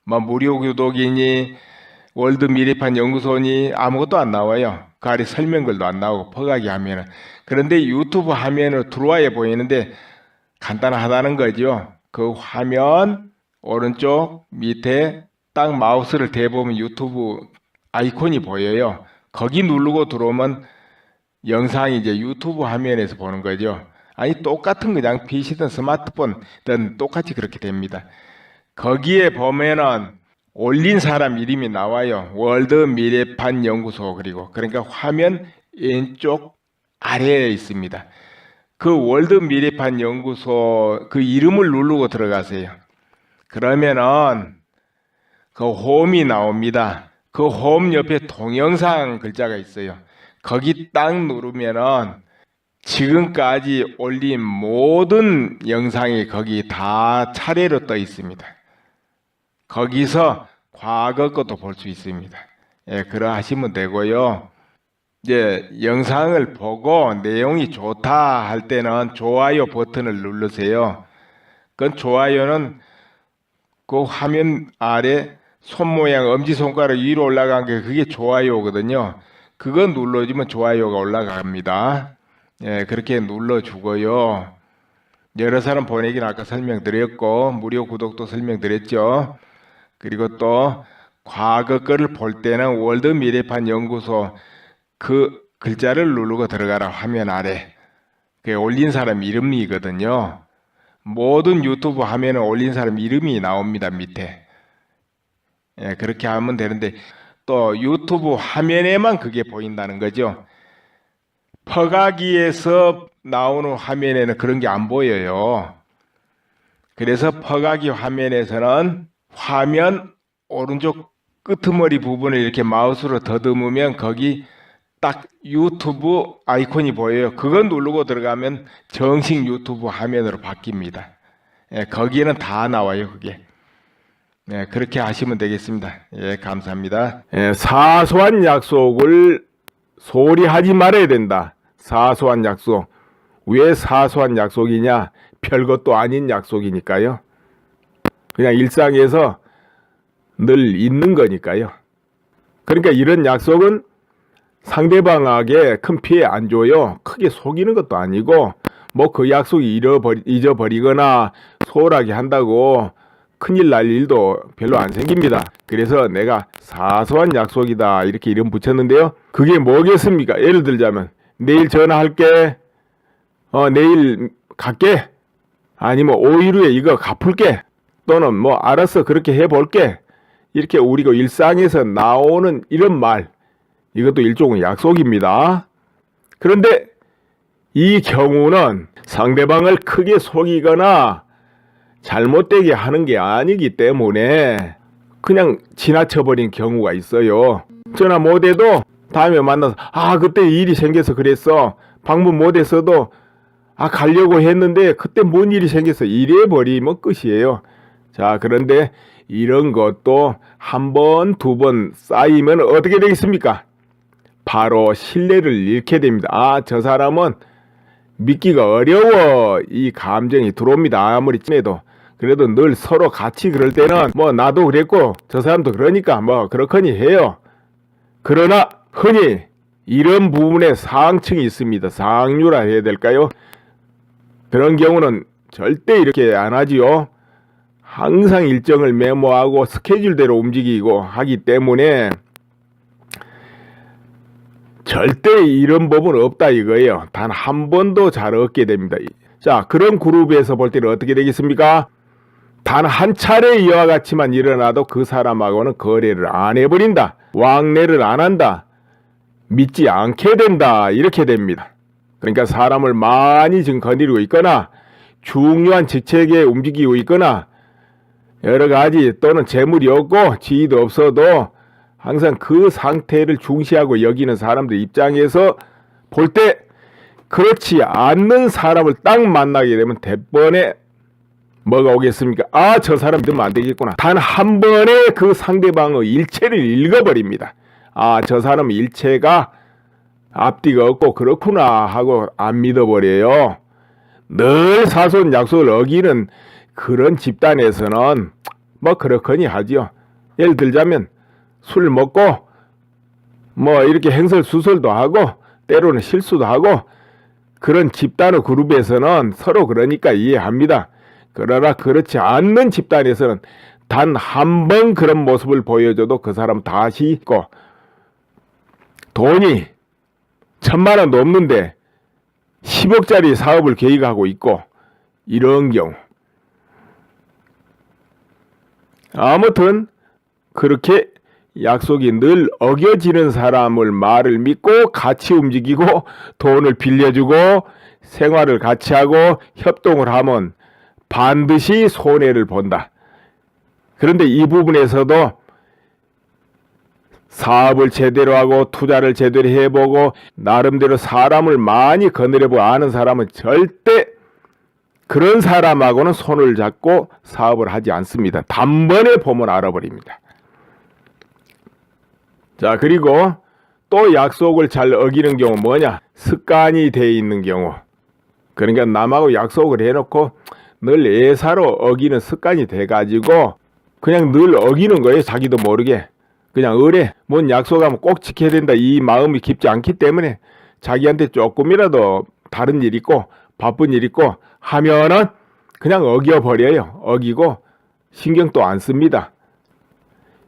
뭐 무료 구독이니 월드 미래판 연구소니 아무것도 안 나와요. 그 아래 설명글도 안 나오고 퍼가기 화면은. 그런데 유튜브 화면으로 들어와야 보이는데 간단하다는 거죠. 그 화면 오른쪽 밑에 딱 마우스를 대보면 유튜브 아이콘이 보여요. 거기 누르고 들어오면 영상이 이제 유튜브 화면에서 보는 거죠. 아니 똑같은 그냥 PC든 스마트폰든 똑같이 그렇게 됩니다. 거기에 보면은 올린 사람 이름이 나와요. 월드 미래판 연구소. 그리고 그러니까 화면 왼쪽 아래에 있습니다. 그 월드 미래판 연구소 그 이름을 누르고 들어가세요. 그러면은 그 홈이 나옵니다. 그 홈 옆에 동영상 글자가 있어요. 거기 딱 누르면은 지금까지 올린 모든 영상이 거기 다 차례로 떠 있습니다. 거기서 과거 것도 볼 수 있습니다. 예, 그러하시면 되고요. 이제 영상을 보고 내용이 좋다 할 때는 좋아요 버튼을 누르세요. 그 좋아요는 그 화면 아래 손 모양 엄지손가락 위로 올라간 게 그게 좋아요거든요. 그거 눌러주면 좋아요가 올라갑니다. 예, 그렇게 눌러주고요. 여러 사람 보내기는 아까 설명드렸고 무료 구독도 설명드렸죠. 그리고 또 과거 거를 볼 때는 월드 미래판 연구소 그 글자를 누르고 들어가라. 화면 아래 그게 올린 사람 이름이거든요. 모든 유튜브 화면에 올린 사람 이름이 나옵니다. 밑에. 예, 그렇게 하면 되는데 또 유튜브 화면에만 그게 보인다는 거죠. 퍼가기에서 나오는 화면에는 그런 게 안 보여요. 그래서 퍼가기 화면에서는 화면 오른쪽 끄트머리 부분을 이렇게 마우스로 더듬으면 거기 딱 유튜브 아이콘이 보여요. 그건 누르고 들어가면 정식 유튜브 화면으로 바뀝니다. 예, 거기에는 다 나와요. 그게. 예, 그렇게 하시면 되겠습니다. 예, 감사합니다. 예, 사소한 약속을 소홀히 하지 말아야 된다. 사소한 약속. 왜 사소한 약속이냐? 별것도 아닌 약속이니까요. 그냥 일상에서 늘 있는 거니까요. 그러니까 이런 약속은 상대방에게 큰 피해 안 줘요. 크게 속이는 것도 아니고 뭐 그 약속이 잊어버리거나 소홀하게 한다고 큰일 날 일도 별로 안 생깁니다. 그래서 내가 사소한 약속이다 이렇게 이름 붙였는데요. 그게 뭐겠습니까? 예를 들자면 내일 전화할게, 내일 갈게, 아니면 5일 후에 이거 갚을게, 또는 뭐 알았어 그렇게 해볼게, 이렇게 우리가 일상에서 나오는 이런 말, 이것도 일종의 약속입니다. 그런데 이 경우는 상대방을 크게 속이거나 잘못되게 하는 게 아니기 때문에 그냥 지나쳐버린 경우가 있어요. 전화 못해도 다음에 만나서 그때 일이 생겨서 그랬어, 방문 못했어도 가려고 했는데 그때 뭔 일이 생겨서 이래 버리면 끝이에요. 자, 그런데 이런 것도 한 번, 두 번 쌓이면 어떻게 되겠습니까? 바로 신뢰를 잃게 됩니다. 저 사람은 믿기가 어려워. 이 감정이 들어옵니다. 아무리 친해도. 그래도 늘 서로 같이 그럴 때는 뭐 나도 그랬고 저 사람도 그러니까 뭐 그렇거니 해요. 그러나 흔히 이런 부분에 상층이 있습니다. 상류라 해야 될까요? 그런 경우는 절대 이렇게 안 하지요. 항상 일정을 메모하고 스케줄대로 움직이고 하기 때문에 절대 이런 법은 없다 이거예요. 단 한 번도 잘 얻게 됩니다. 자, 그런 그룹에서 볼 때는 어떻게 되겠습니까? 단 한 차례 이와 같이만 일어나도 그 사람하고는 거래를 안 해버린다. 왕래를 안 한다. 믿지 않게 된다. 이렇게 됩니다. 그러니까 사람을 많이 지금 거느리고 있거나 중요한 직책에 움직이고 있거나 여러 가지 또는 재물이 없고 지위도 없어도 항상 그 상태를 중시하고 여기는 사람들 입장에서 볼 때 그렇지 않는 사람을 딱 만나게 되면 대번에 뭐가 오겠습니까? 저 사람 믿으면 안 되겠구나. 단 한 번에 그 상대방의 일체를 읽어버립니다. 저 사람 일체가 앞뒤가 없고 그렇구나 하고 안 믿어버려요. 늘 사소한 약속을 어기는 그런 집단에서는 뭐 그렇거니 하지요. 예를 들자면 술 먹고 뭐 이렇게 행설수설도 하고 때로는 실수도 하고 그런 집단의 그룹에서는 서로 그러니까 이해합니다. 그러나 그렇지 않는 집단에서는 단 한 번 그런 모습을 보여줘도 그 사람 다시 있고 돈이 1,000만 원 넘는데 10억짜리 사업을 계획하고 있고 이런 경우 아무튼 그렇게 약속이 늘 어겨지는 사람을 말을 믿고 같이 움직이고 돈을 빌려주고 생활을 같이 하고 협동을 하면 반드시 손해를 본다. 그런데 이 부분에서도 사업을 제대로 하고 투자를 제대로 해보고 나름대로 사람을 많이 거느려보고 아는 사람은 절대 그런 사람하고는 손을 잡고 사업을 하지 않습니다. 단번에 보면 알아버립니다. 자, 그리고 또 약속을 잘 어기는 경우 뭐냐? 습관이 돼 있는 경우. 그러니까 남하고 약속을 해놓고 늘 예사로 어기는 습관이 돼가지고 그냥 늘 어기는 거예요. 자기도 모르게. 그냥 의뢰, 뭔 약속하면 꼭 지켜야 된다. 이 마음이 깊지 않기 때문에 자기한테 조금이라도 다른 일 있고 바쁜 일 있고 하면은 그냥 어겨버려요. 어기고 신경도 안 씁니다.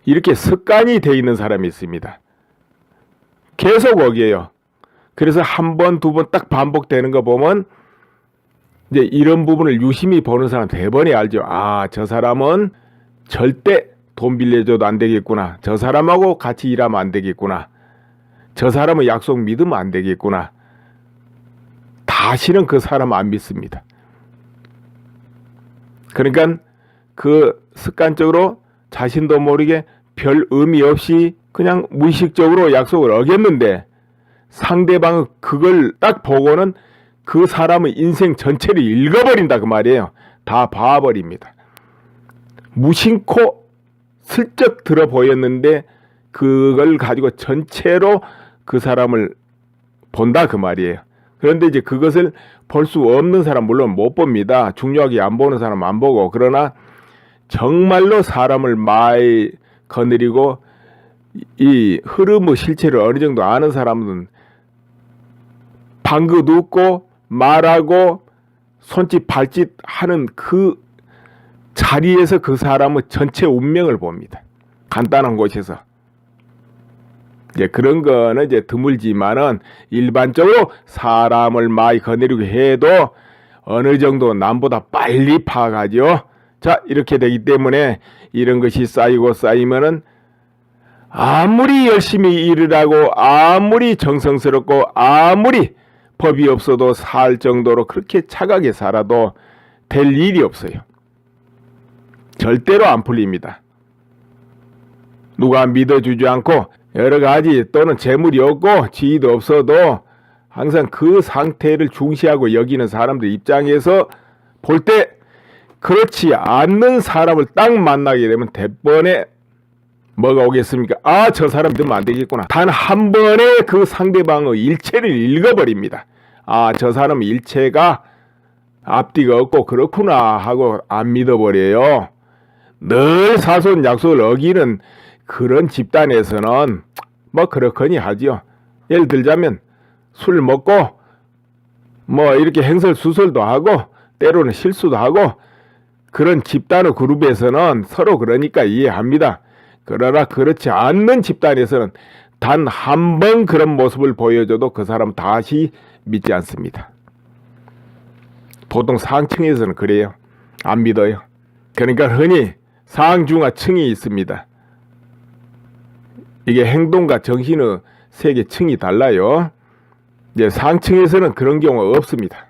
이렇게 습관이 돼 있는 사람이 있습니다. 계속 어겨요. 그래서 한 번, 두 번 딱 반복되는 거 보면 이제 이런 부분을 유심히 보는 사람 대번에 알죠. 저 사람은 절대 돈 빌려줘도 안 되겠구나. 저 사람하고 같이 일하면 안 되겠구나. 저 사람은 약속 믿으면 안 되겠구나. 다시는 그 사람 안 믿습니다. 그러니까 그 습관적으로 자신도 모르게 별 의미 없이 그냥 무의식적으로 약속을 어겼는데 상대방은 그걸 딱 보고는 그 사람의 인생 전체를 읽어버린다 그 말이에요. 다 봐버립니다. 무심코 슬쩍 들어 보였는데 그걸 가지고 전체로 그 사람을 본다 그 말이에요. 그런데 이제 그것을 볼 수 없는 사람 물론 못 봅니다. 중요하게 안 보는 사람 안 보고. 그러나 정말로 사람을 많이 거느리고 이 흐름의 실체를 어느 정도 아는 사람은 방긋 웃고 말하고 손짓 발짓 하는 그 자리에서 그 사람의 전체 운명을 봅니다. 간단한 곳에서. 이제 그런 거는 이제 드물지만은 일반적으로 사람을 많이 거느리고 해도 어느 정도 남보다 빨리 파악하죠. 자, 이렇게 되기 때문에 이런 것이 쌓이고 쌓이면은 아무리 열심히 일을 하고 아무리 정성스럽고 아무리 법이 없어도 살 정도로 그렇게 착하게 살아도 될 일이 없어요. 절대로 안 풀립니다. 누가 믿어주지 않고 여러 가지 또는 재물이 없고 지위도 없어도 항상 그 상태를 중시하고 여기는 사람들 입장에서 볼 때 그렇지 않는 사람을 딱 만나게 되면 대번에 뭐가 오겠습니까? 아, 저 사람 믿으면 안 되겠구나. 단 한 번에 그 상대방의 일체를 읽어버립니다. 아, 저 사람 일체가 앞뒤가 없고 그렇구나 하고 안 믿어버려요. 늘 사소한 약속을 어기는 그런 집단에서는 뭐 그렇거니 하지요. 예를 들자면 술 먹고 뭐 이렇게 행설수설도 하고 때로는 실수도 하고 그런 집단의 그룹에서는 서로 그러니까 이해합니다. 그러나 그렇지 않는 집단에서는 단 한 번 그런 모습을 보여줘도 그 사람 다시 믿지 않습니다. 보통 상층에서는 그래요. 안 믿어요. 그러니까 흔히 상중하층이 있습니다. 이게 행동과 정신의 세계 층이 달라요. 이제 상층에서는 그런 경우가 없습니다.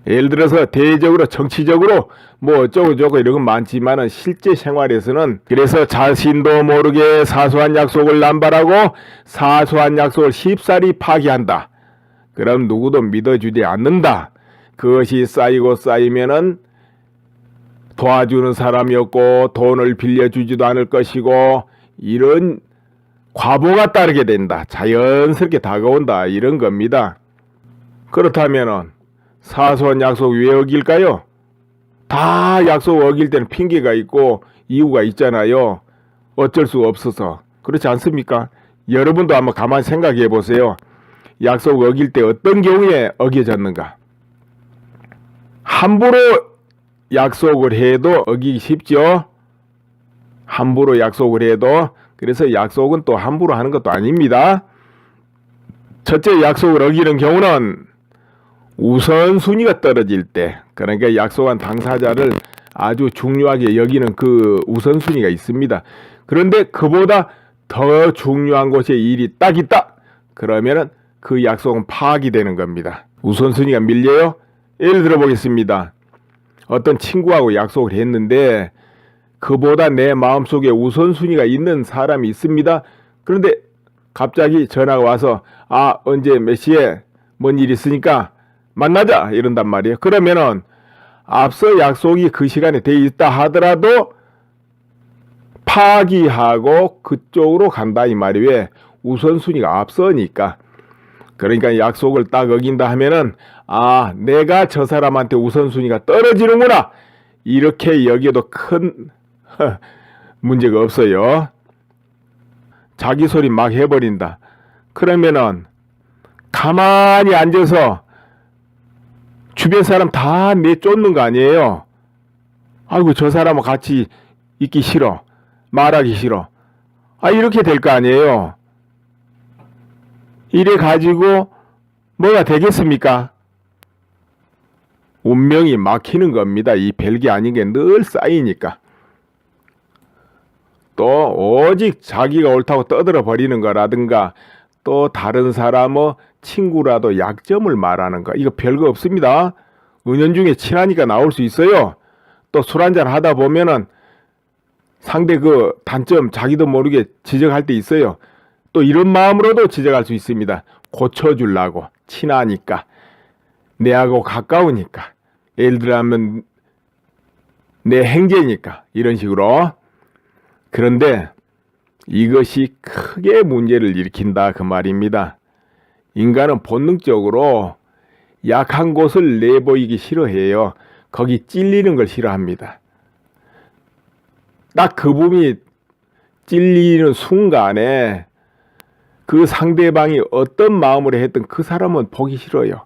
예를 들어서 대외적으로 정치적으로 뭐 어쩌고저쩌고 이런 건 많지만은 실제 생활에서는 그래서 자신도 모르게 사소한 약속을 남발하고 사소한 약속을 쉽사리 파기한다. 그럼 누구도 믿어주지 않는다. 그것이 쌓이고 쌓이면은 도와주는 사람이 없고 돈을 빌려주지도 않을 것이고 이런 과보가 따르게 된다. 자연스럽게 다가온다. 이런 겁니다. 그렇다면은 사소한 약속 왜 어길까요? 다 약속 어길 때는 핑계가 있고 이유가 있잖아요. 어쩔 수 없어서. 그렇지 않습니까? 여러분도 한번 가만히 생각해 보세요. 약속 어길 때 어떤 경우에 어겨졌는가? 함부로 약속을 해도 어기기 쉽죠? 함부로 약속을 해도. 그래서 약속은 또 함부로 하는 것도 아닙니다. 첫째, 약속을 어기는 경우는 우선순위가 떨어질 때, 그러니까 약속한 당사자를 아주 중요하게 여기는 그 우선순위가 있습니다. 그런데 그보다 더 중요한 곳에 일이 딱 있다. 그러면은 그 약속은 파악이 되는 겁니다. 우선순위가 밀려요. 예를 들어 보겠습니다. 어떤 친구하고 약속을 했는데 그보다 내 마음속에 우선순위가 있는 사람이 있습니다. 그런데 갑자기 전화가 와서 아, 언제 몇 시에 뭔 일이 있으니까 만나자 이런단 말이에요. 그러면은 앞서 약속이 그 시간에 돼 있다 하더라도 파기하고 그쪽으로 간다 이 말이 왜? 우선순위가 앞서니까. 그러니까 약속을 딱 어긴다 하면은 아, 내가 저 사람한테 우선순위가 떨어지는구나. 이렇게 여기에도 큰 문제가 없어요. 자기 소리 막 해버린다. 그러면은 가만히 앉아서 주변 사람 다 내쫓는 거 아니에요. 아이고 저 사람하고 같이 있기 싫어. 말하기 싫어. 아 이렇게 될 거 아니에요. 이래 가지고 뭐가 되겠습니까? 운명이 막히는 겁니다. 이 별게 아닌 게 늘 쌓이니까. 또 오직 자기가 옳다고 떠들어 버리는 거라든가 또 다른 사람의 친구라도 약점을 말하는 거. 이거 별거 없습니다. 은연중에 친하니까 나올 수 있어요. 또 술 한잔 하다 보면은 상대 그 단점 자기도 모르게 지적할 때 있어요. 또 이런 마음으로도 지적할 수 있습니다. 고쳐주려고. 친하니까. 내하고 가까우니까. 예를 들면 내 형제니까. 이런 식으로. 그런데 이것이 크게 문제를 일으킨다 그 말입니다. 인간은 본능적으로 약한 곳을 내보이기 싫어해요. 거기 찔리는 걸 싫어합니다. 딱 그 부분이 찔리는 순간에 그 상대방이 어떤 마음으로 했든 그 사람은 보기 싫어요.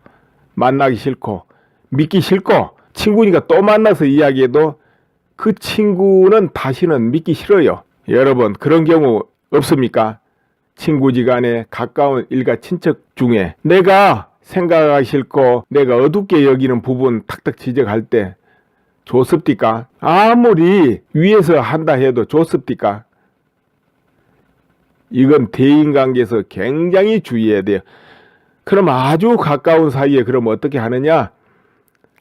만나기 싫고 믿기 싫고 친구니까 또 만나서 이야기해도 그 친구는 다시는 믿기 싫어요. 여러분 그런 경우 없습니까? 친구지간에 가까운 일가 친척 중에 내가 생각하기 싫고 내가 어둡게 여기는 부분 탁탁 지적할 때 좋습니까? 아무리 위에서 한다 해도 좋습니까? 이건 대인관계에서 굉장히 주의해야 돼요. 그럼 아주 가까운 사이에 그럼 어떻게 하느냐?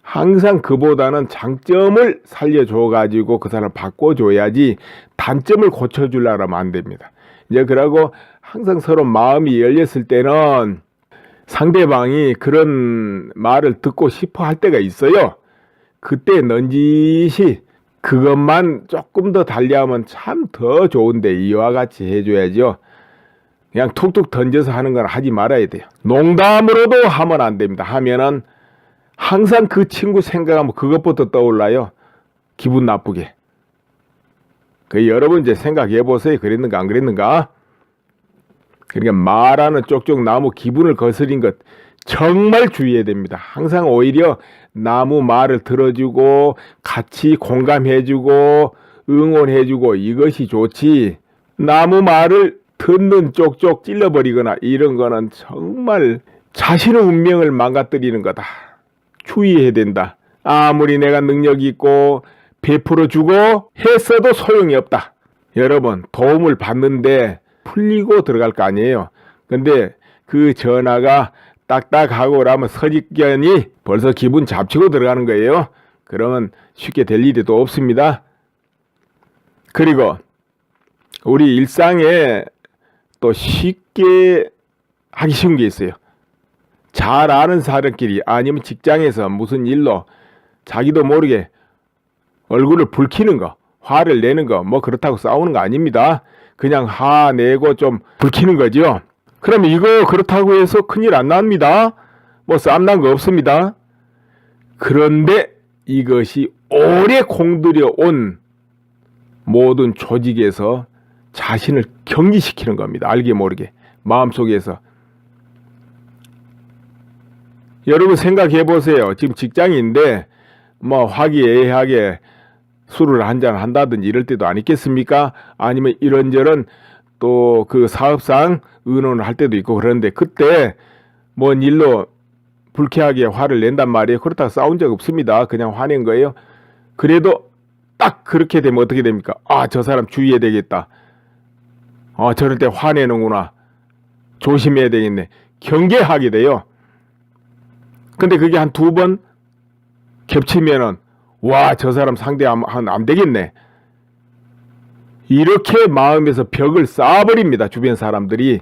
항상 그보다는 장점을 살려줘 가지고 그 사람을 바꿔줘야지 단점을 고쳐주려고 하면 안 됩니다. 이제 그러고 항상 서로 마음이 열렸을 때는 상대방이 그런 말을 듣고 싶어 할 때가 있어요. 그때 넌지시 그것만 조금 더 달리하면 참 더 좋은데 이와 같이 해줘야죠. 그냥 툭툭 던져서 하는 건 하지 말아야 돼요. 농담으로도 하면 안 됩니다. 하면은 항상 그 친구 생각하면 그것부터 떠올라요. 기분 나쁘게. 그 여러분 이제 생각해 보세요. 그랬는가 안 그랬는가? 그러니까 말하는 쪽쪽 나무 기분을 거스린 것 정말 주의해야 됩니다. 항상 오히려 나무 말을 들어주고 같이 공감해주고 응원해주고 이것이 좋지, 나무 말을 듣는 쪽쪽 찔러버리거나 이런 거는 정말 자신의 운명을 망가뜨리는 거다. 주의해야 된다. 아무리 내가 능력이 있고 베풀어주고 했어도 소용이 없다. 여러분 도움을 받는데 풀리고 들어갈 거 아니에요. 근데 그 전화가 딱딱하고 그러면 선입견이 벌써 기분 잡치고 들어가는 거예요. 그러면 쉽게 될 일이 또 없습니다. 그리고 우리 일상에 또 쉽게 하기 쉬운 게 있어요. 잘 아는 사람끼리 아니면 직장에서 무슨 일로 자기도 모르게 얼굴을 붉히는 거, 화를 내는 거, 뭐 그렇다고 싸우는 거 아닙니다. 그냥 화내고 좀 붉히는 거죠. 그럼 이거 그렇다고 해서 큰일 안 납니다. 뭐 싸움 난 거 없습니다. 그런데 이것이 오래 공들여 온 모든 조직에서 자신을 경직시키는 겁니다. 알게 모르게 마음속에서. 여러분 생각해 보세요. 지금 직장인데 뭐 화기애애하게 술을 한잔 한다든지 이럴 때도 안 있겠습니까? 아니면 이런저런 또 그 사업상 의논을 할 때도 있고 그런데 그때 뭔 일로 불쾌하게 화를 낸단 말이에요. 그렇다고 싸운 적 없습니다. 그냥 화낸 거예요. 그래도 딱 그렇게 되면 어떻게 됩니까? 아, 저 사람 주의해야 되겠다. 저럴 때 화내는구나. 조심해야 되겠네. 경계하게 돼요. 근데 그게 한 2번 겹치면은 와, 저 사람 상대하면 안 되겠네. 이렇게 마음에서 벽을 쌓아버립니다. 주변 사람들이.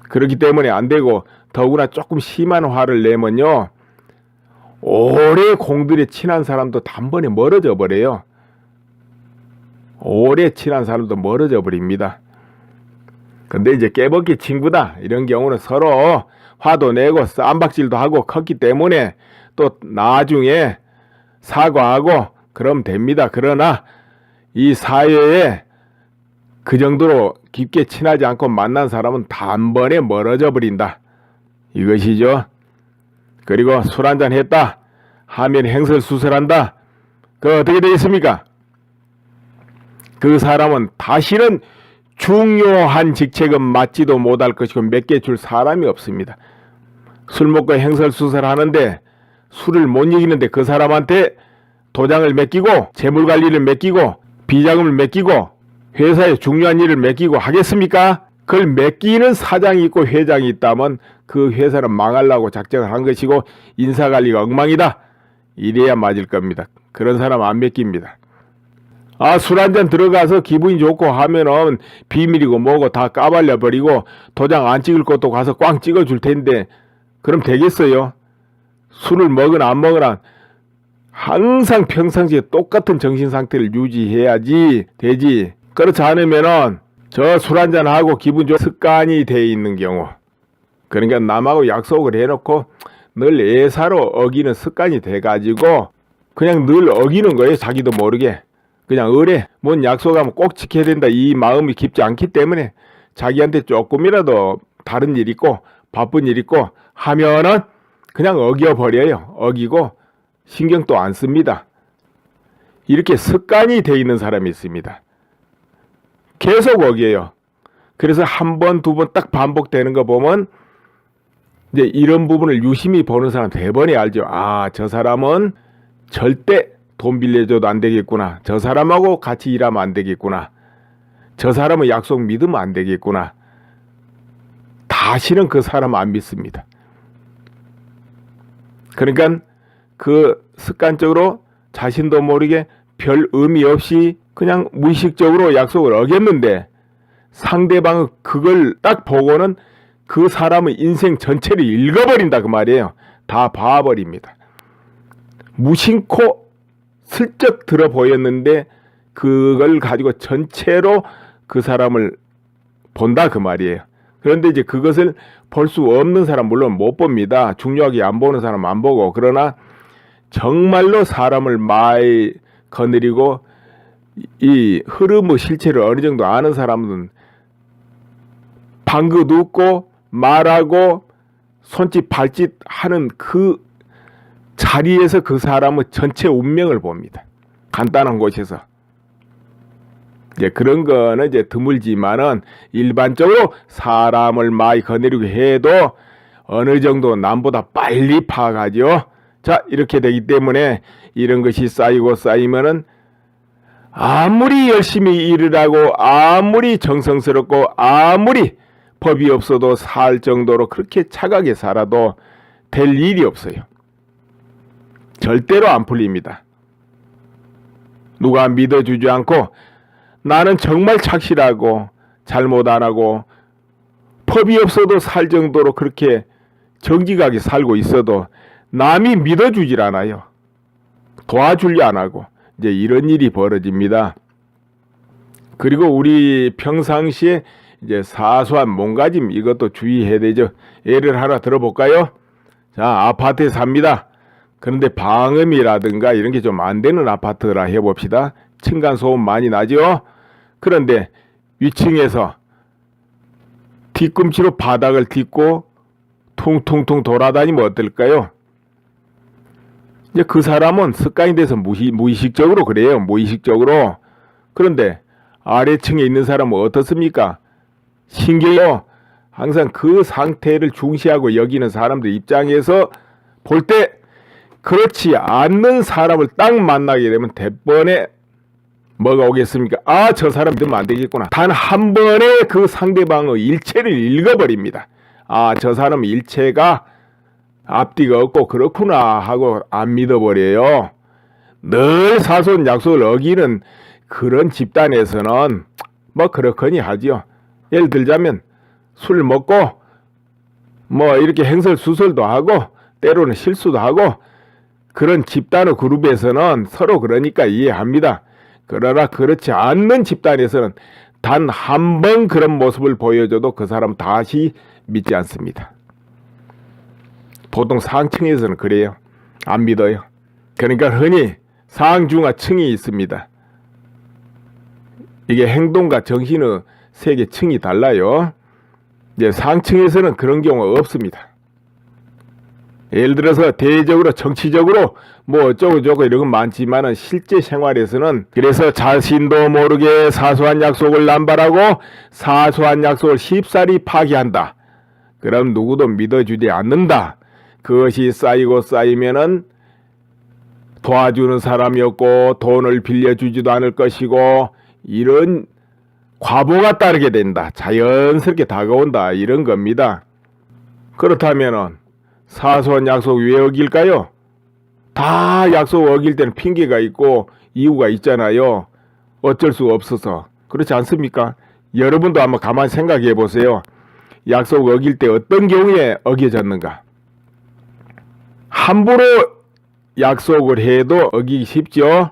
그렇기 때문에 안 되고 더구나 조금 심한 화를 내면요. 오래 공들여 친한 사람도 단번에 멀어져 버려요. 오래 친한 사람도 멀어져 버립니다. 근데 이제 깨벗기 친구다. 이런 경우는 서로 화도 내고 쌈박질도 하고 컸기 때문에 또 나중에 사과하고 그러면 됩니다. 그러나 이 사회에 그 정도로 깊게 친하지 않고 만난 사람은 단번에 멀어져 버린다. 이것이죠. 그리고 술 한잔 했다 하면 행설수설한다. 그 어떻게 되겠습니까? 그 사람은 다시는 중요한 직책은 맡지도 못할 것이고 몇 개 줄 사람이 없습니다. 술 먹고 행설수설 하는데 술을 못 이기는데 그 사람한테 도장을 맡기고 재물관리를 맡기고 비자금을 맡기고 회사에 중요한 일을 맡기고 하겠습니까? 그걸 맡기는 사장이 있고 회장이 있다면 그 회사는 망하려고 작정을 한 것이고 인사관리가 엉망이다. 이래야 맞을 겁니다. 그런 사람 안 맡깁니다. 술 한잔 들어가서 기분이 좋고 하면은 비밀이고 뭐고 다 까발려 버리고 도장 안 찍을 것도 가서 꽝 찍어줄 텐데 그럼 되겠어요? 술을 먹으나 안 먹으나 항상 평상시에 똑같은 정신 상태를 유지해야지 되지. 그렇지 않으면은 저 술 한잔 하고 기분 좋은 습관이 돼 있는 경우, 그러니까 남하고 약속을 해놓고 늘 예사로 어기는 습관이 돼가지고 그냥 늘 어기는 거예요. 자기도 모르게. 그냥 의뢰 뭔 약속하면 꼭 지켜야 된다 이 마음이 깊지 않기 때문에 자기한테 조금이라도 다른 일 있고 바쁜 일 있고 하면은 그냥 어겨버려요. 어기고 신경도 안 씁니다. 이렇게 습관이 돼 있는 사람이 있습니다. 계속 어겨요. 그래서 1번, 2번 딱 반복되는 거 보면 이제 이런 부분을 유심히 보는 사람 대번에 알죠. 저 사람은 절대 돈 빌려줘도 안 되겠구나. 저 사람하고 같이 일하면 안 되겠구나. 저 사람은 약속 믿으면 안 되겠구나. 다시는 그 사람 안 믿습니다. 그러니까 그 습관적으로 자신도 모르게 별 의미 없이 그냥 무의식적으로 약속을 어겼는데 상대방은 그걸 딱 보고는 그 사람의 인생 전체를 읽어버린다 그 말이에요. 다 봐버립니다. 무심코 슬쩍 들어 보였는데 그걸 가지고 전체로 그 사람을 본다 그 말이에요. 그런데 이제 그것을 볼 수 없는 사람 물론 못 봅니다. 중요하게 안 보는 사람 안 보고. 그러나 정말로 사람을 많이 거느리고 이 흐름의 실체를 어느 정도 아는 사람은 방긋 웃고 말하고 손짓 발짓 하는 그 자리에서 그 사람의 전체 운명을 봅니다. 간단한 곳에서. 이제 그런 거는 이제 드물지만은 일반적으로 사람을 많이 거느리고 해도 어느 정도 남보다 빨리 파악하죠. 자, 이렇게 되기 때문에 이런 것이 쌓이고 쌓이면은 아무리 열심히 일을 하고 아무리 정성스럽고 아무리 법이 없어도 살 정도로 그렇게 착하게 살아도 될 일이 없어요. 절대로 안 풀립니다. 누가 믿어주지 않고 나는 정말 착실하고 잘못 안 하고 법이 없어도 살 정도로 그렇게 정직하게 살고 있어도 남이 믿어주질 않아요. 도와주려 안 하고 이제 이런 일이 벌어집니다. 그리고 우리 평상시에 이제 사소한 몸가짐 이것도 주의해야 되죠. 예를 하나 들어볼까요? 자, 아파트에 삽니다. 그런데 방음이라든가 이런 게 좀 안 되는 아파트라 해봅시다. 층간소음 많이 나죠? 그런데 위층에서 뒤꿈치로 바닥을 딛고 퉁퉁퉁 돌아다니면 어떨까요? 이제 그 사람은 습관이 돼서 무의식적으로 그래요. 무의식적으로. 그런데 아래층에 있는 사람은 어떻습니까? 신기해요. 항상 그 상태를 중시하고 여기는 사람들 입장에서 볼 때 그렇지 않는 사람을 딱 만나게 되면 대번에 뭐가 오겠습니까? 아, 저 사람 믿으면 안 되겠구나. 단 한 번에 그 상대방의 일체를 읽어버립니다. 아, 저 사람 일체가 앞뒤가 없고 그렇구나 하고 안 믿어버려요. 늘 사소한 약속을 어기는 그런 집단에서는 뭐 그렇거니 하지요. 예를 들자면 술 먹고 뭐 이렇게 행설수설도 하고 때로는 실수도 하고 그런 집단의 그룹에서는 서로 그러니까 이해합니다. 그러나 그렇지 않는 집단에서는 단 한 번 그런 모습을 보여줘도 그 사람 다시 믿지 않습니다. 보통 상층에서는 그래요. 안 믿어요. 그러니까 흔히 상중하 층이 있습니다. 이게 행동과 정신의 세계 층이 달라요. 이제 상층에서는 그런 경우가 없습니다. 예를 들어서 대외적으로 정치적으로 뭐 어쩌고 저쩌고 이런 건 많지만은 실제 생활에서는 그래서 자신도 모르게 사소한 약속을 남발하고 사소한 약속을 쉽사리 파기한다. 그럼 누구도 믿어주지 않는다. 그것이 쌓이고 쌓이면은 도와주는 사람이 없고 돈을 빌려주지도 않을 것이고 이런 과보가 따르게 된다. 자연스럽게 다가온다. 이런 겁니다. 그렇다면은 사소한 약속 왜 어길까요? 다 약속 어길 때는 핑계가 있고 이유가 있잖아요. 어쩔 수 없어서. 그렇지 않습니까? 여러분도 한번 가만히 생각해 보세요. 약속 어길 때 어떤 경우에 어겨졌는가? 함부로 약속을 해도 어기기 쉽죠?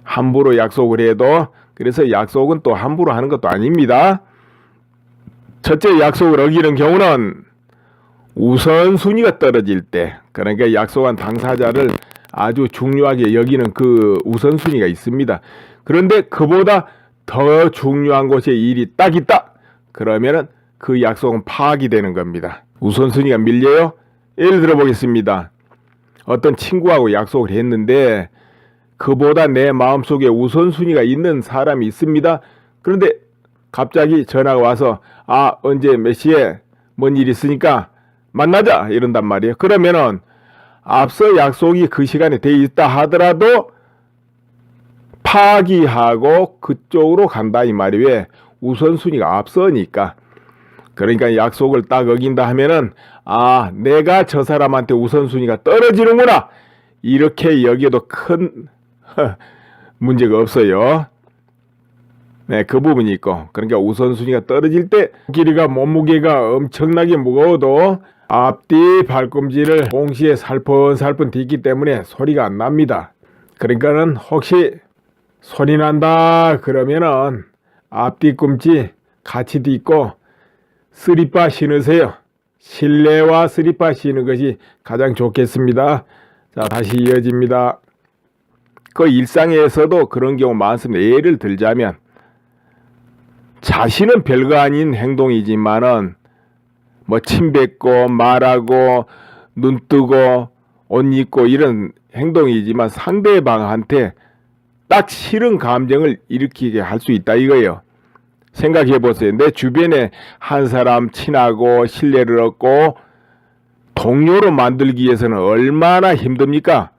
함부로 약속을 해도. 그래서 약속은 또 함부로 하는 것도 아닙니다. 첫째, 약속을 어기는 경우는 우선순위가 떨어질 때, 그러니까 약속한 당사자를 아주 중요하게 여기는 그 우선순위가 있습니다. 그런데 그보다 더 중요한 곳에 일이 딱 있다. 그러면은 그 약속은 파악이 되는 겁니다. 우선순위가 밀려요. 예를 들어 보겠습니다. 어떤 친구하고 약속을 했는데 그보다 내 마음속에 우선순위가 있는 사람이 있습니다. 그런데 갑자기 전화가 와서 아, 언제 몇 시에 뭔 일이 있으니까 만나자 이런단 말이에요. 그러면은 앞서 약속이 그 시간에 돼 있다 하더라도 파기하고 그쪽으로 간다 이 말이에요. 왜? 우선순위가 앞서니까. 그러니까 약속을 딱 어긴다 하면은 아, 내가 저 사람한테 우선순위가 떨어지는구나. 이렇게 여기에도 큰 문제가 없어요. 네, 그 부분이 있고, 그러니까 우선순위가 떨어질 때 길이가 몸무게가 엄청나게 무거워도 앞뒤 발꿈치를 동시에 살펀살펀 딛기 때문에 소리가 안 납니다. 그러니까는 혹시 소리 난다 그러면은 앞뒤꿈치 같이 딛고 스리퍼 신으세요. 실내화 스리퍼 신는 것이 가장 좋겠습니다. 자, 다시 이어집니다. 그 일상에서도 그런 경우 많습니다. 예를 들자면 자신은 별거 아닌 행동이지만은 뭐 침 뱉고 말하고 눈 뜨고 옷 입고 이런 행동이지만 상대방한테 딱 싫은 감정을 일으키게 할 수 있다 이거예요. 생각해 보세요. 내 주변에 한 사람 친하고 신뢰를 얻고 동료로 만들기 위해서는 얼마나 힘듭니까?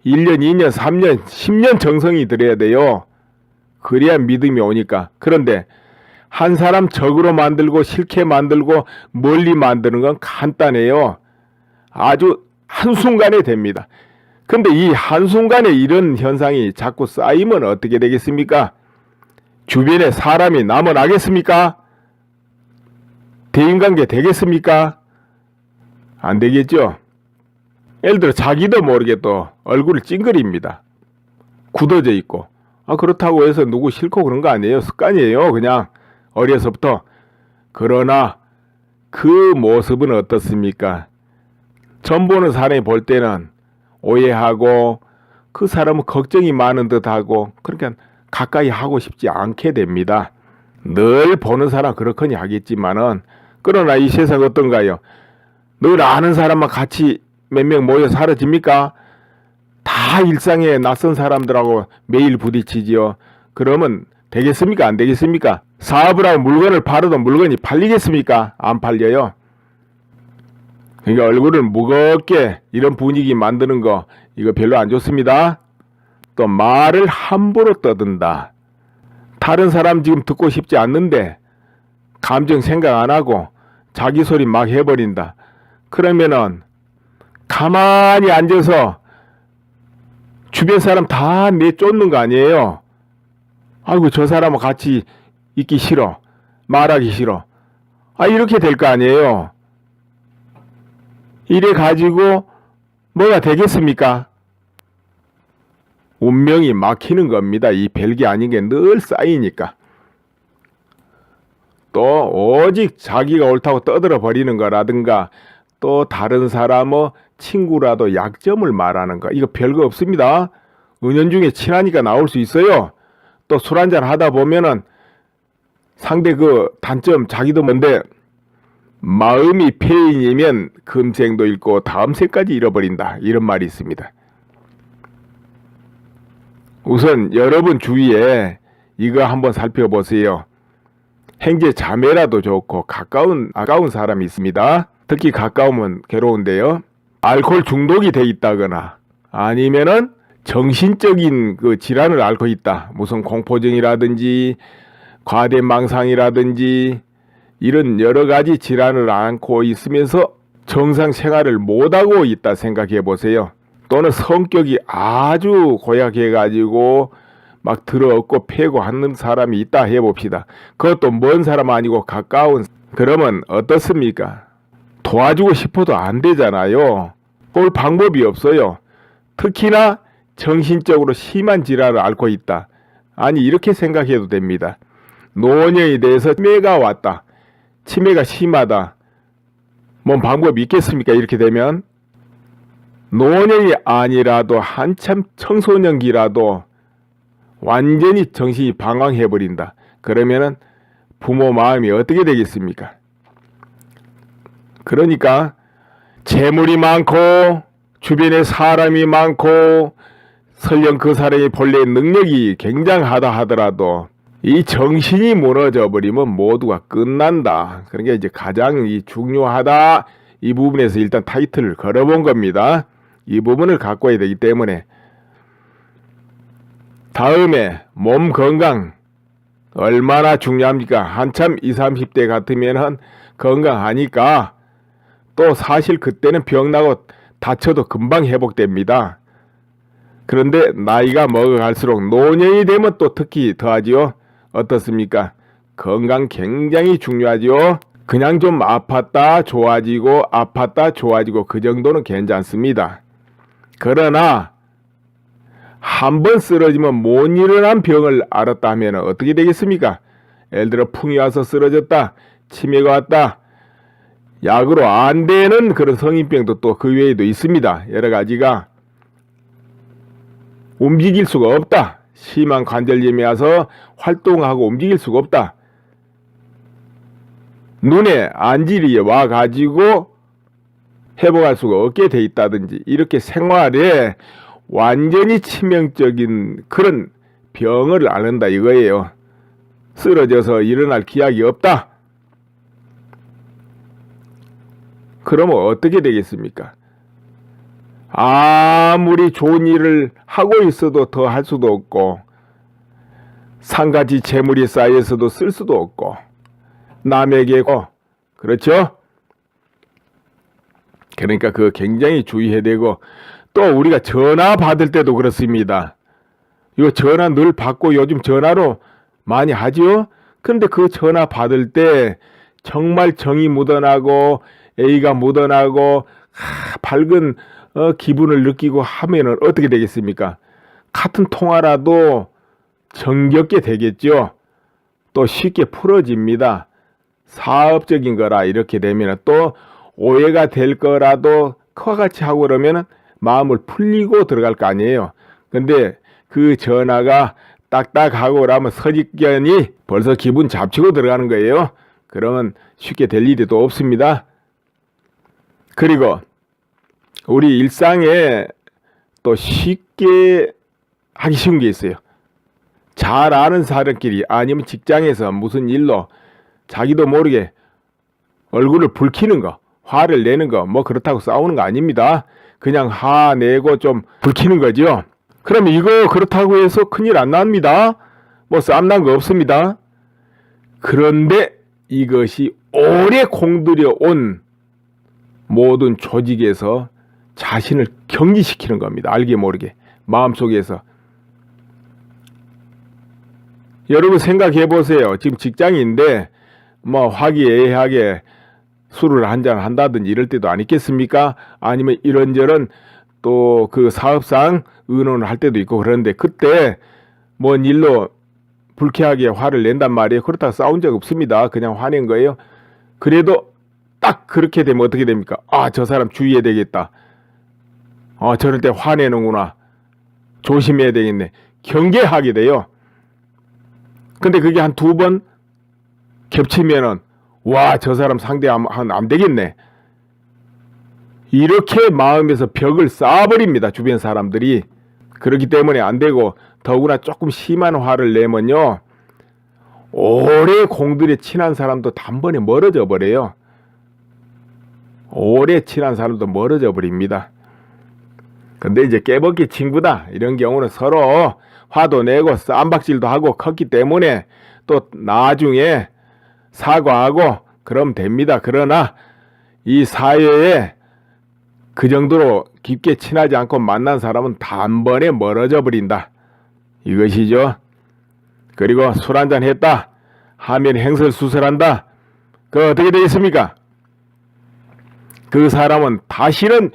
1년, 2년, 3년, 10년 정성이 들어야 돼요. 그래야 믿음이 오니까. 그런데 한 사람 적으로 만들고 싫게 만들고 멀리 만드는 건 간단해요. 아주 한순간에 됩니다. 근데 이 한순간에 이런 현상이 자꾸 쌓이면 어떻게 되겠습니까? 주변에 사람이 남아나겠습니까? 대인관계 되겠습니까? 안 되겠죠? 예를 들어 자기도 모르게 또 얼굴을 찡그립니다. 굳어져 있고. 그렇다고 해서 누구 싫고 그런 거 아니에요. 습관이에요. 그냥 어려서부터. 그러나 그 모습은 어떻습니까? 처음 보는 사람이 볼 때는 오해하고 그 사람은 걱정이 많은 듯하고 그러니까 가까이 하고 싶지 않게 됩니다. 늘 보는 사람 그렇거니 하겠지만은 그러나 이 세상 어떤가요? 늘 아는 사람만 같이 몇 명 모여 사라집니까? 다 일상에 낯선 사람들하고 매일 부딪히지요. 그러면 되겠습니까? 안 되겠습니까? 사업을 하고 물건을 팔아도 물건이 팔리겠습니까? 안 팔려요. 그러니까 얼굴을 무겁게 이런 분위기 만드는 거 이거 별로 안 좋습니다. 또 말을 함부로 떠든다. 다른 사람 지금 듣고 싶지 않는데 감정 생각 안 하고 자기 소리 막 해버린다. 그러면은 가만히 앉아서 주변 사람 다 내쫓는 거 아니에요. 아이고 저 사람하고 같이 있기 싫어. 말하기 싫어. 이렇게 될 거 아니에요. 이래 가지고 뭐가 되겠습니까? 운명이 막히는 겁니다. 이 별게 아닌 게 늘 쌓이니까. 또 오직 자기가 옳다고 떠들어 버리는 거라든가 또 다른 사람의 친구라도 약점을 말하는 거. 이거 별거 없습니다. 은연중에 친하니까 나올 수 있어요. 또 술 한잔 하다 보면은 상대 그 단점 자기도 뭔데 마음이 폐인이면 금생도 잃고 다음 생까지 잃어버린다. 이런 말이 있습니다. 우선 여러분 주위에 이거 한번 살펴보세요. 형제 자매라도 좋고 가까운 사람이 있습니다. 특히 가까우면 괴로운데요. 알코올 중독이 돼 있다거나 아니면은 정신적인 그 질환을 앓고 있다. 무슨 공포증이라든지 과대망상이라든지 이런 여러 가지 질환을 앓고 있으면서 정상 생활을 못하고 있다 생각해 보세요. 또는 성격이 아주 고약해 가지고 막 들어엎고 패고 하는 사람이 있다 해봅시다. 그것도 먼 사람 아니고 가까운. 그러면 어떻습니까? 도와주고 싶어도 안 되잖아요. 볼 방법이 없어요. 특히나 정신적으로 심한 질환을 앓고 있다. 아니 이렇게 생각해도 됩니다. 노년이 돼서 치매가 왔다. 치매가 심하다. 뭔 방법이 있겠습니까? 이렇게 되면 노년이 아니라도 한참 청소년기라도 완전히 정신이 방황해버린다. 그러면은 부모 마음이 어떻게 되겠습니까? 그러니까 재물이 많고 주변에 사람이 많고 설령 그 사람이 본래 능력이 굉장하다 하더라도 이 정신이 무너져 버리면 모두가 끝난다. 그러니까 이제 가장 중요하다. 이 부분에서 일단 타이틀을 걸어본 겁니다. 이 부분을 갖고야 되기 때문에 다음에 몸 건강 얼마나 중요합니까? 한참 20, 30대 같으면 건강하니까 또 사실 그때는 병나고 다쳐도 금방 회복됩니다. 그런데 나이가 먹어갈수록 노년이 되면 또 특히 더하지요. 어떻습니까? 건강 굉장히 중요하죠. 그냥 좀 아팠다 좋아지고 아팠다 좋아지고 그 정도는 괜찮습니다. 그러나 한 번 쓰러지면 못 일어난 병을 알았다 하면 어떻게 되겠습니까? 예를 들어 풍이 와서 쓰러졌다, 치매가 왔다, 약으로 안 되는 그런 성인병도 또 그 외에도 있습니다. 여러 가지가 움직일 수가 없다. 심한 관절염이 와서 활동하고 움직일 수가 없다. 눈에 안질이 와가지고 회복할 수가 없게 돼 있다든지 이렇게 생활에 완전히 치명적인 그런 병을 앓는다 이거예요. 쓰러져서 일어날 기약이 없다. 그러면 어떻게 되겠습니까? 아무리 좋은 일을 하고 있어도 더 할 수도 없고 산같이 재물이 쌓여서도 쓸 수도 없고 남에게 그렇죠? 그러니까 그거 굉장히 주의해야 되고 또 우리가 전화 받을 때도 그렇습니다. 이거 전화 늘 받고 요즘 전화로 많이 하죠? 근데 그 전화 받을 때 정말 정이 묻어나고 A가 묻어나고 밝은 기분을 느끼고 하면은 어떻게 되겠습니까? 같은 통화라도 정겹게 되겠죠. 또 쉽게 풀어집니다. 사업적인 거라 이렇게 되면 또 오해가 될 거라도 그와 같이 하고 그러면은 마음을 풀리고 들어갈 거 아니에요. 근데 그 전화가 딱딱하고 그러면 서직견이 벌써 기분 잡치고 들어가는 거예요. 그러면 쉽게 될 일이 또 없습니다. 그리고 우리 일상에 또 쉽게 하기 쉬운 게 있어요. 잘 아는 사람끼리 아니면 직장에서 무슨 일로 자기도 모르게 얼굴을 붉히는 거, 화를 내는 거, 뭐 그렇다고 싸우는 거 아닙니다. 그냥 화내고 좀 붉히는 거죠. 그럼 이거 그렇다고 해서 큰일 안 납니다. 뭐 싸움 난 거 없습니다. 그런데 이것이 오래 공들여 온 모든 조직에서 자신을 경직시키는 겁니다. 알게 모르게 마음속에서. 여러분 생각해 보세요. 지금 직장인데 뭐 화기애애하게 술을 한잔 한다든지 이럴 때도 안 있겠습니까? 아니면 이런저런 또 그 사업상 의논을 할 때도 있고 그런데 그때 뭔 일로 불쾌하게 화를 낸단 말이에요. 그렇다고 싸운 적 없습니다. 그냥 화낸 거예요. 그래도 딱 그렇게 되면 어떻게 됩니까? 아, 저 사람 주의해야 되겠다. 저럴 때 화내는구나. 조심해야 되겠네. 경계하게 돼요. 근데 그게 한 두 번 겹치면은 와, 저 사람 상대하면 안 되겠네. 이렇게 마음에서 벽을 쌓아버립니다. 주변 사람들이. 그렇기 때문에 안 되고 더구나 조금 심한 화를 내면요. 오래 공들여 친한 사람도 단번에 멀어져 버려요. 오래 친한 사람도 멀어져 버립니다. 근데 이제 깨벗기 친구다. 이런 경우는 서로 화도 내고 쌈박질도 하고 컸기 때문에 또 나중에 사과하고 그러면 됩니다. 그러나 이 사회에 그 정도로 깊게 친하지 않고 만난 사람은 단번에 멀어져 버린다. 이것이죠. 그리고 술 한잔 했다 하면 행설수설한다. 그 어떻게 되겠습니까? 그 사람은 다시는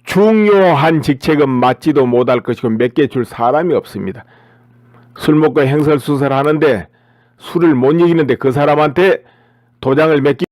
중요한 직책은 맡지도 못할 것이고 몇 개 줄 사람이 없습니다. 술 먹고 행설수설 하는데 술을 못 이기는데 그 사람한테 도장을 맺기